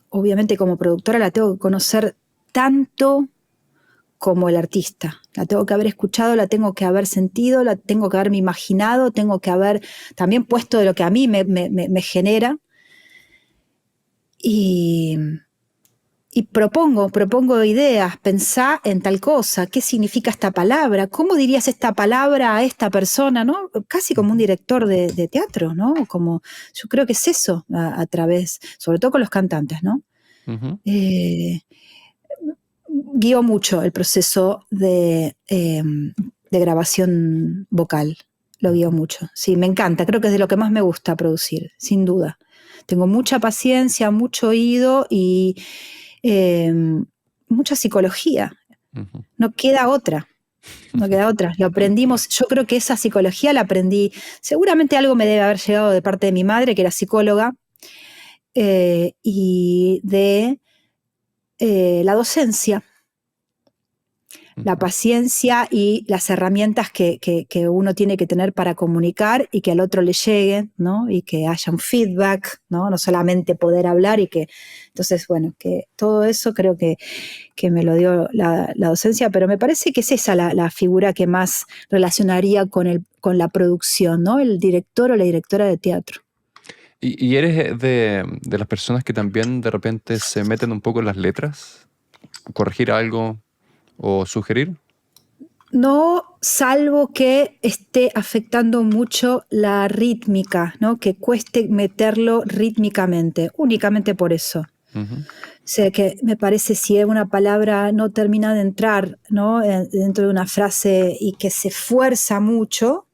obviamente como productora, la tengo que conocer tanto como el artista. La tengo que haber escuchado, la tengo que haber sentido, la tengo que haberme imaginado, tengo que haber también puesto de lo que a mí me genera. Y propongo ideas, pensá en tal cosa, qué significa esta palabra, cómo dirías esta palabra a esta persona, ¿no? Casi como un director de teatro, ¿no? Como, yo creo que es eso a través, sobre todo con los cantantes, ¿no? Guío mucho el proceso de grabación vocal, lo guío mucho. Sí, me encanta, creo que es de lo que más me gusta producir, sin duda. Tengo mucha paciencia, mucho oído y mucha psicología. No queda otra. No queda otra. Lo aprendimos. Yo creo que esa psicología la aprendí. Seguramente algo me debe haber llegado de parte de mi madre, que era psicóloga, y de la docencia. la paciencia y las herramientas que uno tiene que tener para comunicar y que al otro le llegue, ¿no? Y que haya un feedback, ¿no? No solamente poder hablar entonces, bueno, que todo eso creo que me lo dio la docencia, pero me parece que es esa la figura que más relacionaría con la producción, ¿no? El director o la directora de teatro. ¿Y eres de las personas que también de repente se meten un poco en las letras? ¿Corregir algo o sugerir? No, salvo que esté afectando mucho la rítmica, ¿no? Que cueste meterlo rítmicamente, únicamente por eso. Uh-huh. O sea, que me parece si una palabra no termina de entrar, ¿no? Dentro de una frase y que se fuerza mucho,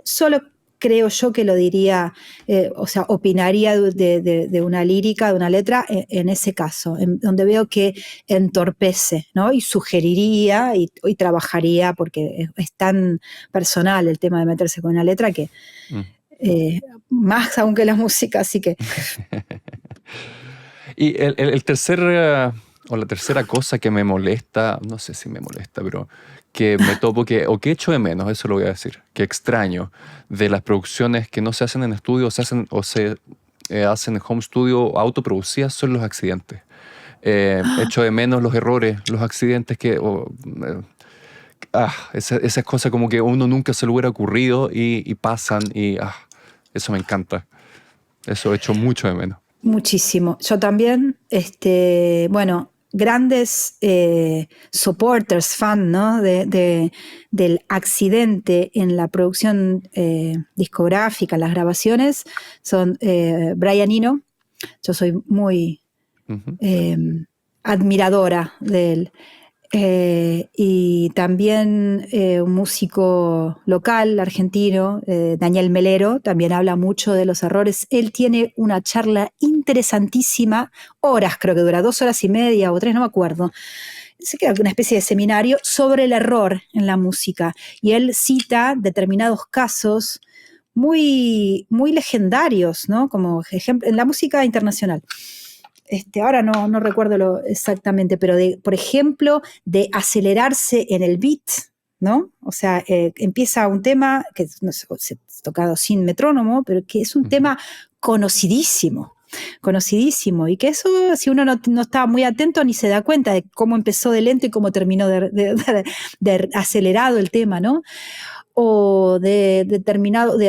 solo creo yo que lo diría, o sea, opinaría de una lírica, de una letra, en ese caso, donde veo que entorpece, ¿no? Y sugeriría y trabajaría, porque es tan personal el tema de meterse con una letra que más aún que la música, así que... Y el tercer, o la tercera cosa que me molesta, no sé si me molesta, pero que me topo o que echo de menos, eso lo voy a decir, que extraño de las producciones que no se hacen en estudio, se hacen en home studio autoproducidas, son los accidentes. Echo de menos los errores, los accidentes esas cosas como que uno nunca se le hubiera ocurrido y pasan y eso me encanta. Eso echo mucho de menos. Muchísimo. Yo también, bueno, grandes supporters, fan, ¿no? Del accidente en la producción discográfica, las grabaciones, son Brian Eno. Yo soy muy admiradora de él. Y también un músico local, argentino, Daniel Melero, también habla mucho de los errores. Él tiene una charla interesantísima, horas creo que dura, 2 horas y media o 3, no me acuerdo. Se queda una especie de seminario sobre el error en la música. Y él cita determinados casos muy, muy legendarios, ¿no? Como ejemplo, en la música internacional. Ahora no recuerdo exactamente, pero por ejemplo, de acelerarse en el beat, ¿no? O sea, empieza un tema que no sé, se ha tocado sin metrónomo, pero que es un tema conocidísimo, y que eso, si uno no está muy atento, ni se da cuenta de cómo empezó de lento y cómo terminó de acelerado el tema, ¿no? O de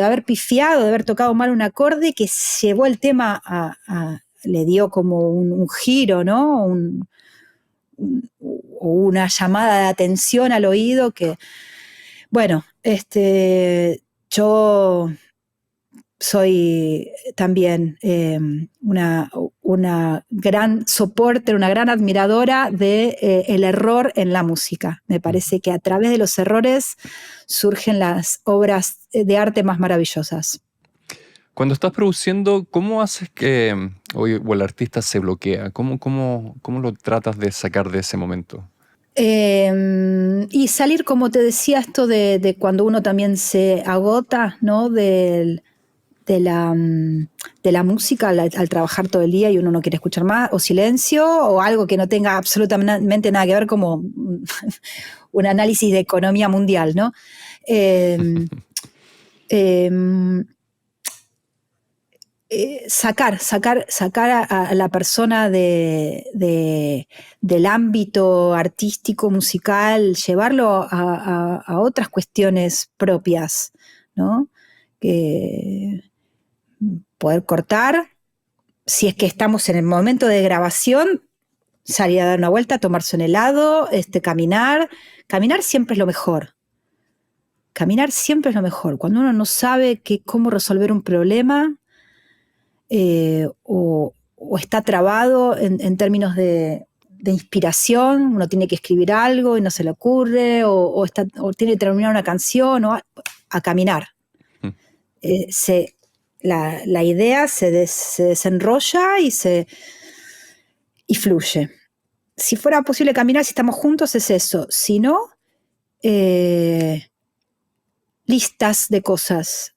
haber pifiado, de haber tocado mal un acorde que llevó el tema le dio como un giro, ¿no? O una llamada de atención al oído que, bueno, yo soy también una gran soporte, una gran admiradora del error en la música. Me parece que a través de los errores surgen las obras de arte más maravillosas. Cuando estás produciendo, ¿cómo haces que o el artista se bloquea? ¿Cómo lo tratas de sacar de ese momento? Y salir, como te decía, esto de cuando uno también se agota, ¿no? De la música al trabajar todo el día y uno no quiere escuchar más, o silencio, o algo que no tenga absolutamente nada que ver, como un análisis de economía mundial, ¿no? Sacar a la persona del ámbito artístico, musical, llevarlo a otras cuestiones propias, ¿no? Poder cortar, si es que estamos en el momento de grabación, salir a dar una vuelta, tomarse un helado, caminar siempre es lo mejor. Caminar siempre es lo mejor. Cuando uno no sabe cómo resolver un problema, o está trabado en términos de inspiración, uno tiene que escribir algo y no se le ocurre, o tiene que terminar una canción, o a caminar. La idea se desenrolla y fluye. Si fuera posible caminar, si estamos juntos, es eso. Si no, listas de cosas,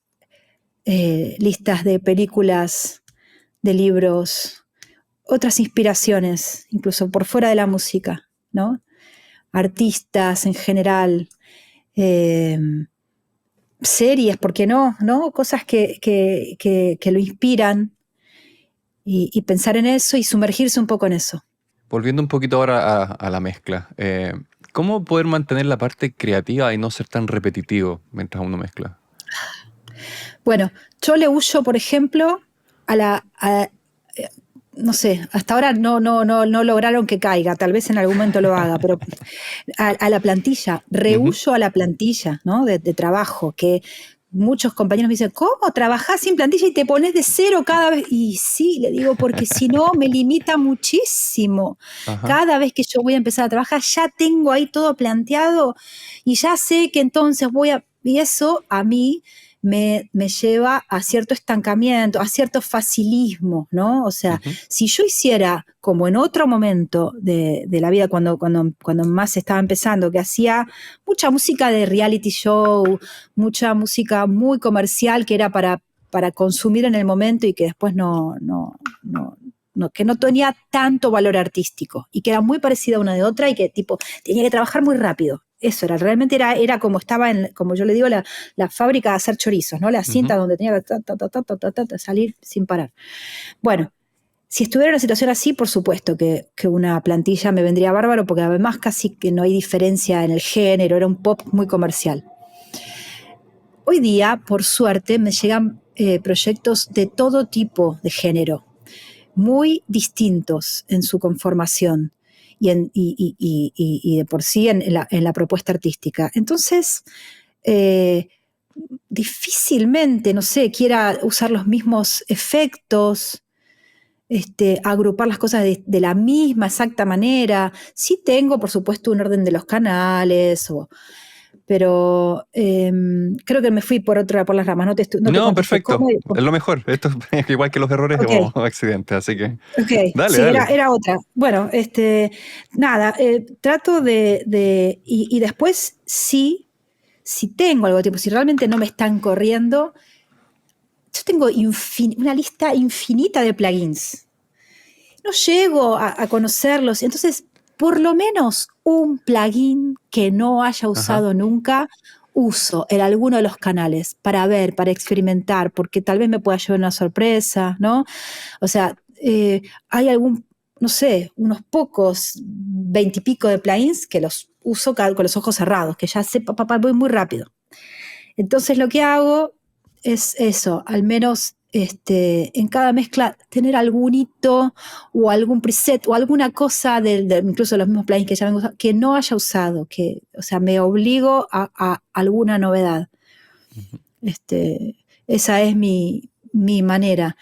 listas de películas, de libros, otras inspiraciones, incluso por fuera de la música, ¿no? artistas en general, series, ¿por qué no? ¿No? Cosas que lo inspiran y pensar en eso y sumergirse un poco en eso. Volviendo un poquito ahora a la mezcla, ¿cómo poder mantener la parte creativa y no ser tan repetitivo mientras uno mezcla? Bueno, yo le huyo, por ejemplo, no sé, hasta ahora no lograron que caiga, tal vez en algún momento lo haga, pero a la plantilla, Ujú. rehuyo a la plantilla, ¿no? De trabajo, que muchos compañeros me dicen, ¿cómo trabajás sin plantilla y te pones de cero cada vez? Y sí, le digo, porque si no me limita muchísimo. Ajá. Cada vez que yo voy a empezar a trabajar, ya tengo ahí todo planteado y ya sé que entonces y eso a mí me lleva a cierto estancamiento, a cierto facilismo, ¿no? O sea, Ujú. si yo hiciera como en otro momento de la vida, cuando más estaba empezando, que hacía mucha música de reality show, mucha música muy comercial que era para consumir en el momento y que después que no tenía tanto valor artístico y que era muy parecida una de otra y que tipo tenía que trabajar muy rápido. Eso realmente era como estaba como yo le digo, la fábrica de hacer chorizos, ¿no? La cinta Ujú. donde tenía que salir sin parar. Bueno, si estuviera en una situación así, por supuesto que una plantilla me vendría bárbaro, porque además casi que no hay diferencia en el género, era un pop muy comercial. Hoy día, por suerte, me llegan proyectos de todo tipo de género, muy distintos en su conformación y de por sí en la propuesta artística. Entonces, eh, difícilmente, no sé, quiera usar los mismos efectos, agrupar las cosas de la misma exacta manera. Sí tengo, por supuesto, un orden de los canales, pero creo que me fui por las ramas, no te No, contesté. perfecto. ¿Cómo? Es lo mejor. Esto es igual que los errores Ok, o accidentes, así que ok, dale, sí, dale. era otra. Bueno, nada, trato y después sí, si tengo algo de tiempo, si realmente no me están corriendo, yo tengo una lista infinita de plugins. No llego a conocerlos, entonces por lo menos un plugin que no haya Ajá. usado nunca, uso en alguno de los canales para ver, para experimentar, porque tal vez me pueda llevar una sorpresa, ¿no? O sea, hay no sé, unos pocos, 20 y pico de plugins que los uso con los ojos cerrados, que ya sé, voy muy rápido. Entonces lo que hago es eso, al menos en cada mezcla tener algún hito o algún preset o alguna cosa incluso los mismos plugins que ya me gustan, que no haya usado, o sea, me obligo a alguna novedad. Ujú. Esa es mi manera.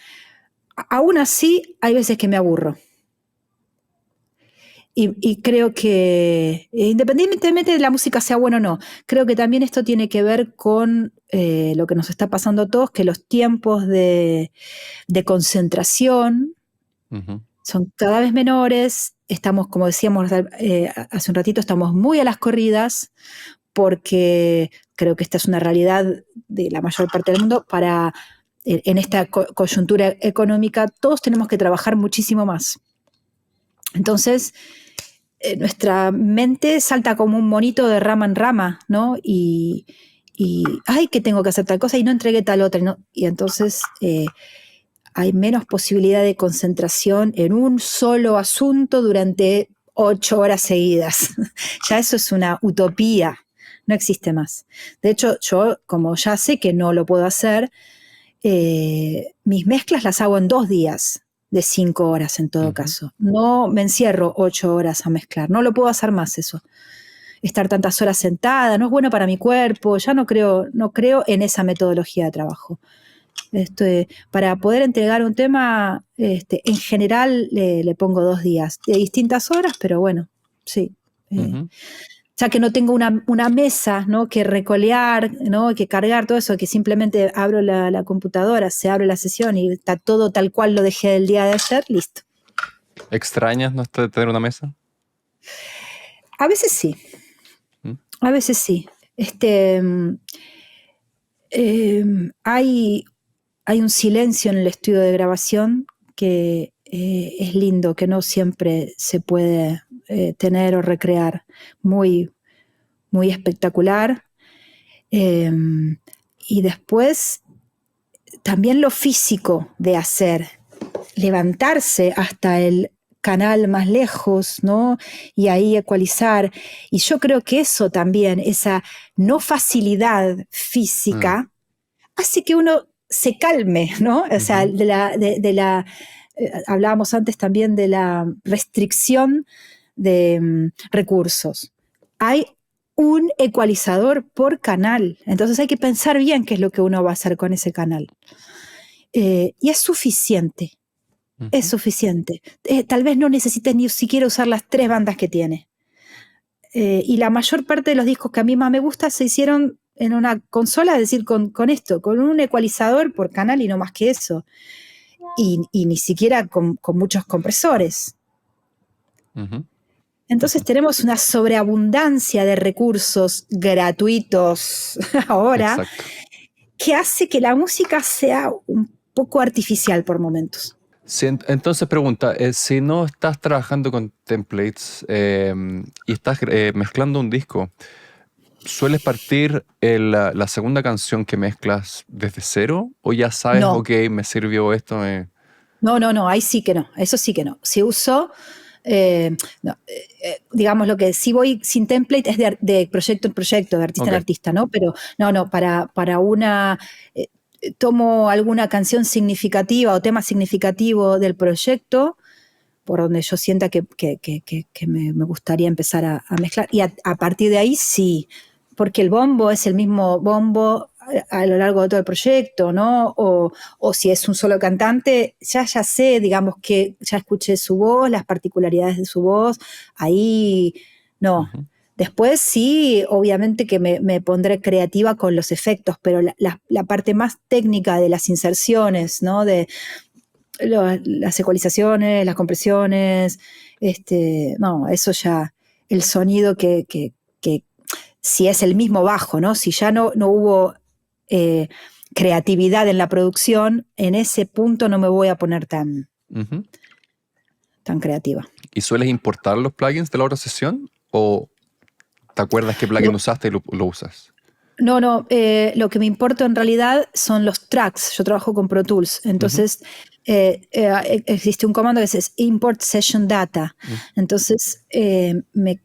Aún así, hay veces que me aburro. Y creo que, independientemente de la música sea buena o no, creo que también esto tiene que ver con lo que nos está pasando a todos, que los tiempos de concentración Ujú. son cada vez menores. Estamos, como decíamos hace un ratito, estamos muy a las corridas, porque creo que esta es una realidad de la mayor parte del mundo. En esta coyuntura económica, todos tenemos que trabajar muchísimo más. Entonces, nuestra mente salta como un monito de rama en rama, ¿no? Ay, que tengo que hacer tal cosa y no entregué tal otra, ¿no? Y entonces hay menos posibilidad de concentración en un solo asunto durante 8 horas seguidas. Ya eso es una utopía, no existe más. De hecho, yo, como ya sé que no lo puedo hacer, mis mezclas las hago en 2 días de 5 horas en todo Ujú. caso. No me encierro 8 horas a mezclar, no lo puedo hacer más eso. Estar tantas horas sentada no es bueno para mi cuerpo, ya no creo en esa metodología de trabajo. Para poder entregar un tema, en general le pongo 2 días, de distintas horas, pero bueno, sí. Ujú. Ya que no tengo una mesa, ¿no?, que recolear, ¿no?, que cargar todo eso, que simplemente abro la computadora, se abre la sesión y está todo tal cual lo dejé el día de ayer, listo. ¿Extrañas no tener una mesa? A veces sí, ¿Mm? a veces sí. Este, eh, hay, hay un silencio en el estudio de grabación que es lindo, que no siempre se puede tener o recrear. Muy, muy espectacular. Y después también lo físico de hacer, levantarse hasta el canal más lejos, ¿no? Y ahí ecualizar. Y yo creo que eso también, esa no facilidad física, hace que uno se calme, ¿no? O sea, hablábamos antes también de la restricción de recursos. Hay un ecualizador por canal, entonces hay que pensar bien qué es lo que uno va a hacer con ese canal. Y es suficiente. Es suficiente. Tal vez no necesites ni siquiera usar las 3 bandas que tiene. Y la mayor parte de los discos que a mí más me gusta se hicieron en una consola, es decir, con esto, con un ecualizador por canal y no más que eso. Y ni siquiera con muchos compresores. Entonces tenemos una sobreabundancia de recursos gratuitos ahora. Exacto. Que hace que la música sea un poco artificial por momentos. Sí, entonces pregunta, si no estás trabajando con templates y estás mezclando un disco, ¿sueles partir la segunda canción que mezclas desde cero? ¿O ya sabes, no. Ok, me sirvió esto? No, ahí sí que no, eso sí que no. Si uso, digamos lo que sí voy sin template es de proyecto en proyecto, de artista en artista, ¿no? Pero no, para una... tomo alguna canción significativa o tema significativo del proyecto por donde yo sienta que me gustaría empezar a mezclar. Y a partir de ahí sí, porque el bombo es el mismo bombo a lo largo de todo el proyecto, ¿no? O si es un solo cantante, ya sé, digamos que ya escuché su voz, las particularidades de su voz, ahí no. Después sí, obviamente que me pondré creativa con los efectos, pero la parte más técnica de las inserciones, ¿no? De las ecualizaciones, las compresiones, no, eso ya, el sonido que si es el mismo bajo, ¿no? Si ya no hubo creatividad en la producción, en ese punto no me voy a poner tan creativa. ¿Y sueles importar los plugins de la otra sesión? ¿O te acuerdas qué plugin usaste y lo usas? No, lo que me importa en realidad son los tracks. Yo trabajo con Pro Tools, entonces existe un comando que es import session data. Entonces me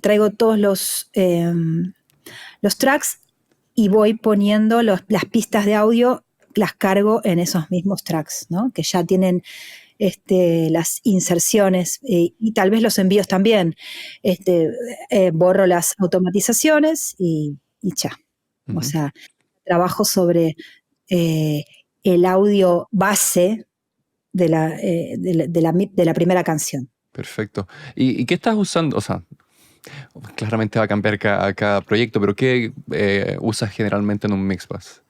traigo todos los tracks y voy poniendo las pistas de audio, las cargo en esos mismos tracks, ¿no? Que ya tienen las inserciones y tal vez los envíos también. Borro las automatizaciones y ya. O sea, trabajo sobre el audio base de la primera canción. Perfecto. ¿Y qué estás usando? O sea, claramente va a cambiar cada proyecto, pero ¿qué usas generalmente en un Mixbus?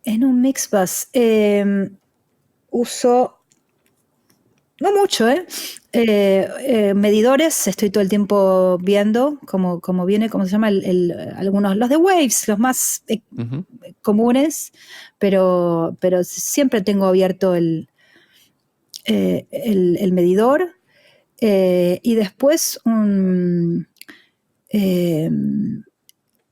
En un Mixbus uso, no mucho, medidores, estoy todo el tiempo viendo cómo viene, cómo se llama, algunos, los de Waves, los más comunes, pero siempre tengo abierto el medidor y después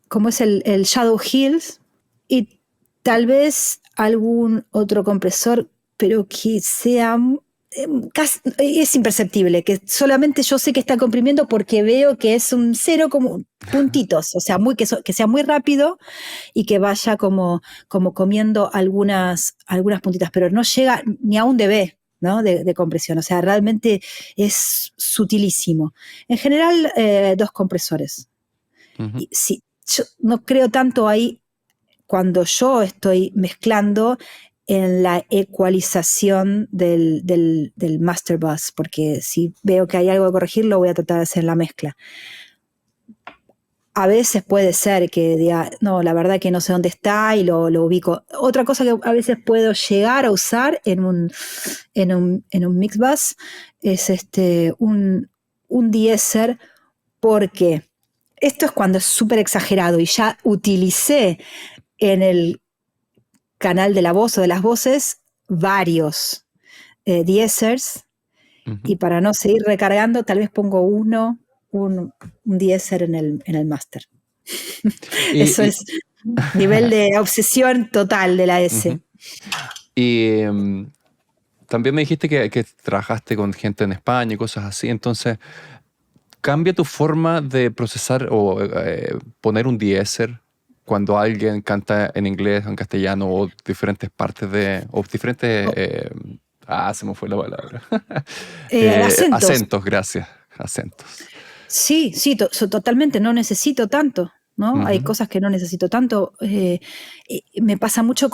como es el Shadow Hills y tal vez algún otro compresor, pero que sea casi, es imperceptible, que solamente yo sé que está comprimiendo porque veo que es un cero como puntitos, o sea, que sea muy rápido y que vaya como comiendo algunas puntitas, pero no llega ni a un dB, ¿no? de compresión, o sea, realmente es sutilísimo. En general, 2 compresores. Y sí, yo no creo tanto ahí cuando yo estoy mezclando en la ecualización del master bus, porque si veo que hay algo que corregir, lo voy a tratar de hacer en la mezcla. A veces puede ser que diga, no, la verdad que no sé dónde está y lo ubico. Otra cosa que a veces puedo llegar a usar en un Mixbus es un deesser, porque esto es cuando es súper exagerado y ya utilicé en el canal de la voz o de las voces varios deessers Ujú. Y para no seguir recargando, tal vez pongo un deesser en el máster. Eso Y, y- es nivel de obsesión total de la S. Ujú. Y también me dijiste que trabajaste con gente en España y cosas así, entonces, ¿cambia tu forma de procesar o poner un deesser cuando alguien canta en inglés o en castellano o diferentes partes o diferentes... se me fue la palabra. Acentos. Acentos, gracias. Acentos. Sí, sí, totalmente, no necesito tanto, ¿no? Hay Ujú, cosas que no necesito tanto. Me pasa mucho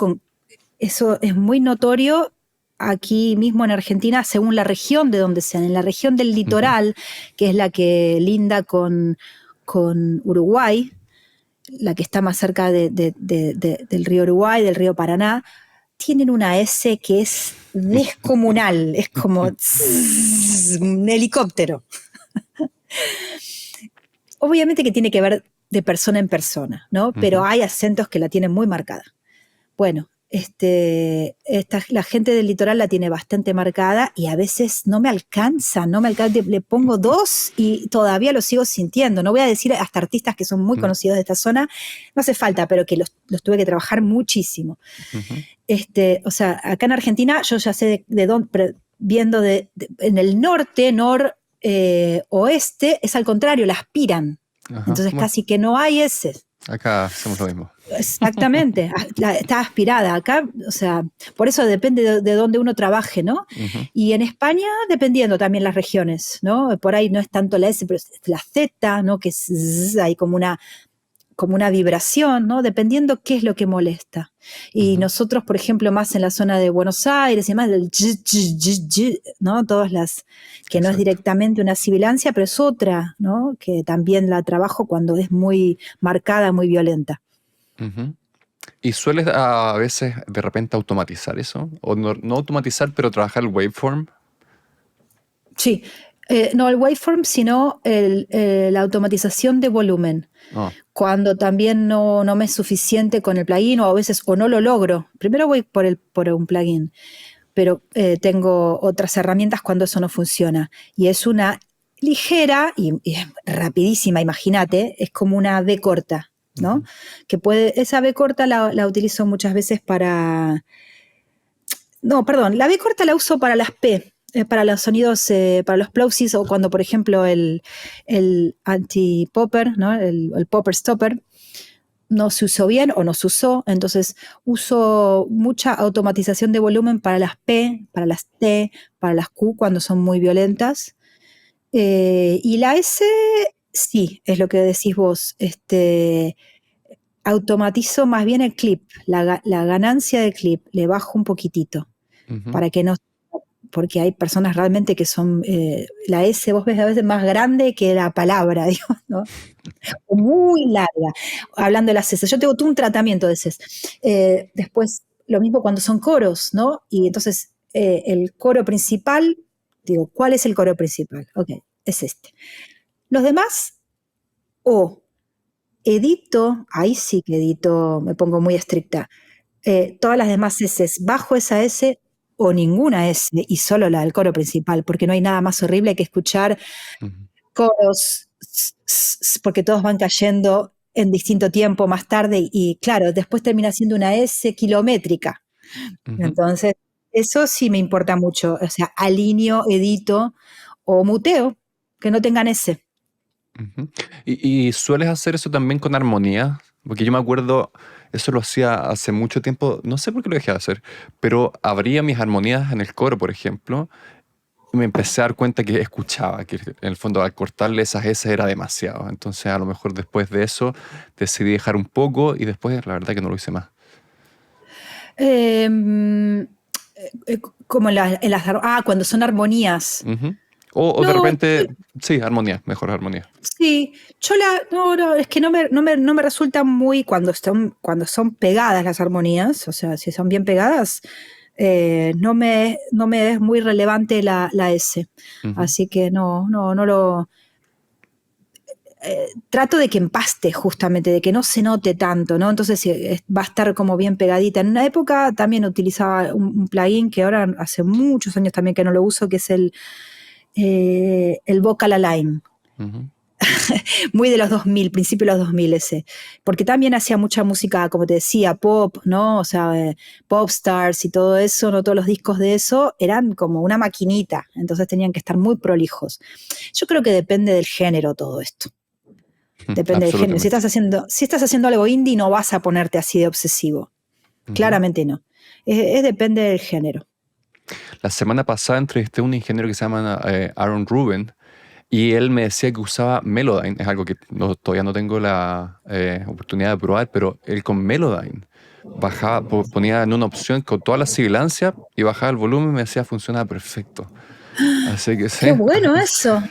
eso es muy notorio aquí mismo en Argentina, según la región de donde sean. En la región del ujú, litoral, que es la que linda con Uruguay, la que está más cerca del río Uruguay, del río Paraná, tienen una S que es descomunal, es como un helicóptero. Obviamente que tiene que ver de persona en persona, ¿no? Pero ujú, hay acentos que la tienen muy marcada. Bueno, la gente del litoral la tiene bastante marcada y a veces no me alcanza, le pongo dos y todavía lo sigo sintiendo. No voy a decir hasta artistas que son muy ujú, conocidos de esta zona, no hace falta, pero que los tuve que trabajar muchísimo. ujú. O sea, acá en Argentina yo ya sé de dónde, viendo en el norte, oeste, es al contrario, la aspiran. Ajá. Entonces Bueno, casi que no hay ese. acá hacemos lo mismo. Exactamente, está aspirada acá, o sea, por eso depende de dónde uno trabaje, ¿no? Ujú, Y en España, dependiendo también las regiones, ¿no? Por ahí no es tanto la S, pero es la Z, ¿no? Que es hay como una vibración, ¿no? Dependiendo qué es lo que molesta. Y ujú. nosotros, por ejemplo, más en la zona de Buenos Aires y más, ¿no? Todas las, que no es Exacto. directamente una sibilancia, pero es otra, ¿no? Que también la trabajo cuando es muy marcada, muy violenta. Ujú. ¿Y sueles a veces de repente automatizar eso? O no, no automatizar, pero trabajar el waveform. Sí, no el waveform, sino la automatización de volumen. Oh, Cuando también no me es suficiente con el plugin o a veces o no lo logro. Primero voy por un plugin, pero tengo otras herramientas cuando eso no funciona. Y es una ligera y es rapidísima, imagínate, es como una B corta, ¿no? ujú, Esa B corta la utilizo muchas veces no, perdón, la B corta la uso para las P, para los sonidos, para los plosives o cuando, por ejemplo, el anti-popper, ¿no? El popper stopper, no se usó bien o no se usó, entonces uso mucha automatización de volumen para las P, para las T, para las Q cuando son muy violentas. Y la S, sí, es lo que decís vos. Automatizo más bien el clip, la ganancia del clip, le bajo un poquitito ujú. para que no, porque hay personas realmente que son, la S vos ves a veces más grande que la palabra, digamos, ¿no? O muy larga. Hablando de las S, yo tengo todo un tratamiento de S. Después, lo mismo cuando son coros, ¿no? Y entonces, el coro principal, digo, ¿cuál es el coro principal? Ok, es este. Los demás, o edito, ahí sí que edito, me pongo muy estricta, todas las demás S, bajo esa S o ninguna S y solo la del coro principal, porque no hay nada más horrible que escuchar Ujú, coros, porque todos van cayendo en distinto tiempo más tarde y claro, después termina siendo una S kilométrica. ujú, Entonces, eso sí me importa mucho, o sea, alineo, edito o muteo, que no tengan S. ujú. ¿Y sueles hacer eso también con armonía? Porque yo me acuerdo, eso lo hacía hace mucho tiempo, no sé por qué lo dejé de hacer, pero abría mis armonías en el coro, por ejemplo, y me empecé a dar cuenta que escuchaba, que en el fondo al cortarle esas S era demasiado. Entonces a lo mejor después de eso decidí dejar un poco y después la verdad que no lo hice más. Eh, como cuando son armonías. Ujú. O de No, repente, sí, armonía, mejor armonía. sí, no, es que no me resulta muy cuando son pegadas las armonías, o sea, si son bien pegadas, no me es muy relevante la S. Ujú, Así que no lo. Trato de que empaste justamente, de que no se note tanto, ¿no? Entonces va a estar como bien pegadita. En una época también utilizaba un plugin que ahora hace muchos años también que no lo uso, que es el Vocal Align. Ujú. Muy de los 2000, principio de los 2000 ese. Porque también hacía mucha música, como te decía, pop, ¿no? O sea, pop stars y todo eso, ¿no? Todos los discos de eso eran como una maquinita, entonces tenían que estar muy prolijos. Yo creo que depende del género todo esto. Depende del género. Absolutamente. Si estás haciendo algo indie, no vas a ponerte así de obsesivo. Ujú. Claramente no. Depende del género. La semana pasada entrevisté a un ingeniero que se llama Aaron Rubin y él me decía que usaba Melodyne. Es algo que todavía no tengo la oportunidad de probar, pero él con Melodyne bajaba, ponía en una opción con toda la sibilancia y bajaba el volumen y me decía funciona perfecto. Así que sí. ¡Qué bueno eso!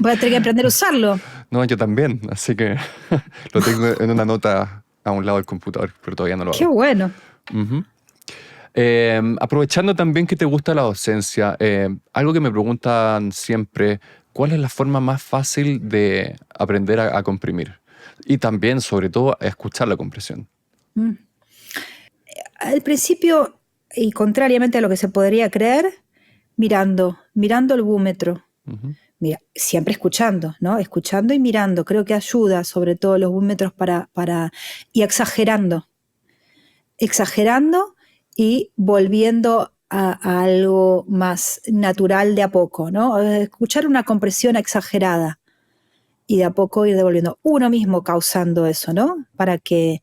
Voy a tener que aprender a usarlo. No, yo también, así que lo tengo en una nota a un lado del computador, pero todavía no lo ¡Qué hago. bueno! Ujú. Aprovechando también que te gusta la docencia, algo que me preguntan siempre, ¿cuál es la forma más fácil de aprender a comprimir? Y también, sobre todo, a escuchar la compresión. Mm. Al principio, y contrariamente a lo que se podría creer, mirando el búmetro. Ujú. Mira, siempre escuchando, ¿no? Escuchando y mirando. Creo que ayuda, sobre todo los búmetros y exagerando y volviendo a algo más natural de a poco, ¿no? Escuchar una compresión exagerada y de a poco ir devolviendo. Uno mismo causando eso, ¿no? Para que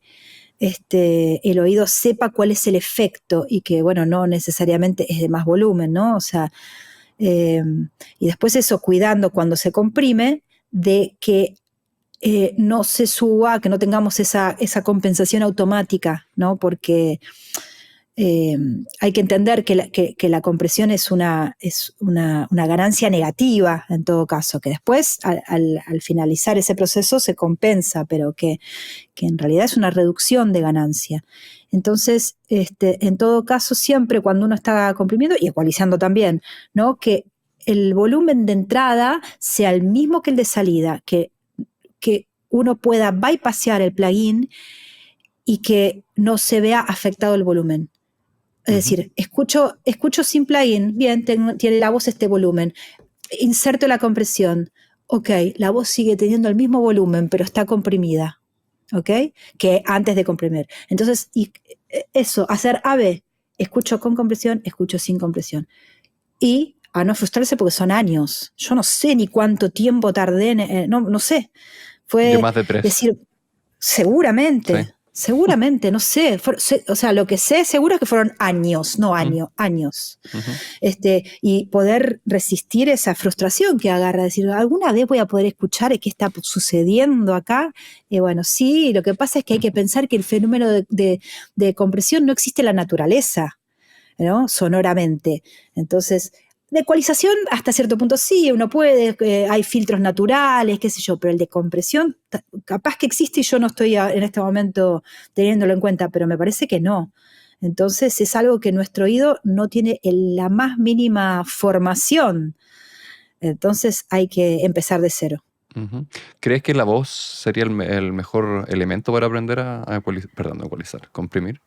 el oído sepa cuál es el efecto y que, bueno, no necesariamente es de más volumen, ¿no? O sea, y después eso, cuidando cuando se comprime de que no se suba, que no tengamos esa compensación automática, ¿no? Porque hay que entender que la compresión es una ganancia negativa en todo caso, que después al finalizar ese proceso se compensa, pero que en realidad es una reducción de ganancia. Entonces, en todo caso, siempre cuando uno está comprimiendo y ecualizando también, ¿no? Que el volumen de entrada sea el mismo que el de salida, que uno pueda bypassear el plugin y que no se vea afectado el volumen. Es decir, escucho sin plugin, bien, tiene la voz este volumen, inserto la compresión, ok, la voz sigue teniendo el mismo volumen, pero está comprimida, ok, que antes de comprimir. Entonces, eso, hacer A-B, escucho con compresión, escucho sin compresión. Y a no frustrarse porque son años. Yo no sé ni cuánto tiempo tardé, no sé. Yo Fue más de 3. decir, Sí. seguramente, no sé. O sea, lo que sé seguro es que fueron años, no Mm. años. Ujú. Y poder resistir esa frustración que agarra, decir, ¿alguna vez voy a poder escuchar qué está sucediendo acá? Bueno, sí, lo que pasa es que hay que pensar que el fenómeno de compresión no existe en la naturaleza, ¿no? Sonoramente. Entonces, de ecualización hasta cierto punto sí, uno puede, hay filtros naturales, qué sé yo, pero el de compresión capaz que existe y yo no estoy en este momento teniéndolo en cuenta, pero me parece que no. Entonces es algo que nuestro oído no tiene la más mínima formación. Entonces hay que empezar de cero. Ujú. ¿Crees que la voz sería el mejor elemento para aprender a ecualizar, comprimir?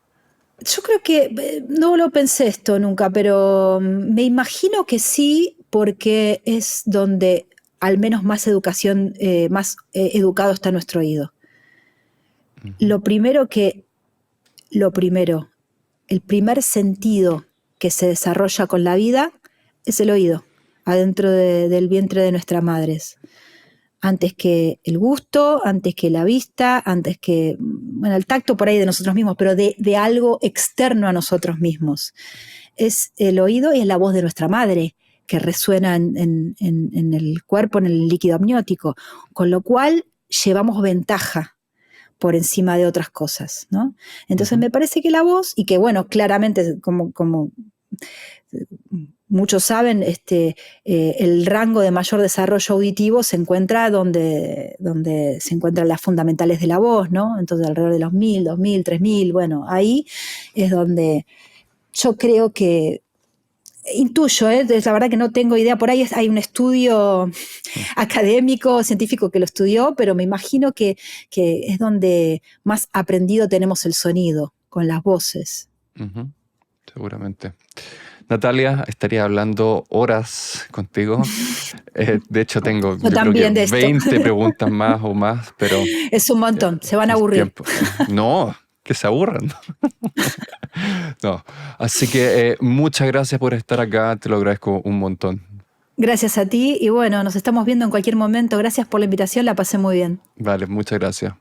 Yo creo que no lo pensé esto nunca, pero me imagino que sí, porque es donde al menos más educación, más educado está nuestro oído. Ujú. Lo primero, el primer sentido que se desarrolla con la vida es el oído, adentro del vientre de nuestras madres. Antes que el gusto, antes que la vista, antes que, bueno, el tacto por ahí de nosotros mismos, pero de algo externo a nosotros mismos. Es el oído y es la voz de nuestra madre que resuena en el cuerpo, en el líquido amniótico, con lo cual llevamos ventaja por encima de otras cosas, ¿no? Entonces Ujú. me parece que la voz, y que bueno, claramente como muchos saben, el rango de mayor desarrollo auditivo se encuentra donde se encuentran las fundamentales de la voz, ¿no? Entonces alrededor de los 1000, 2000, 3000, bueno, ahí es donde yo creo que intuyo, la verdad que no tengo idea, por ahí hay un estudio académico, científico que lo estudió, pero me imagino que es donde más aprendido tenemos el sonido, con las voces. Ujú. Seguramente. Natalia, estaría hablando horas contigo. De hecho, tengo Yo yo creo también que de esto. 20 preguntas más o más, pero Es un montón, se van a el aburrir. tiempo. No, que se aburran. No. Así que muchas gracias por estar acá, te lo agradezco un montón. Gracias a ti y bueno, nos estamos viendo en cualquier momento. Gracias por la invitación, la pasé muy bien. Vale, muchas gracias.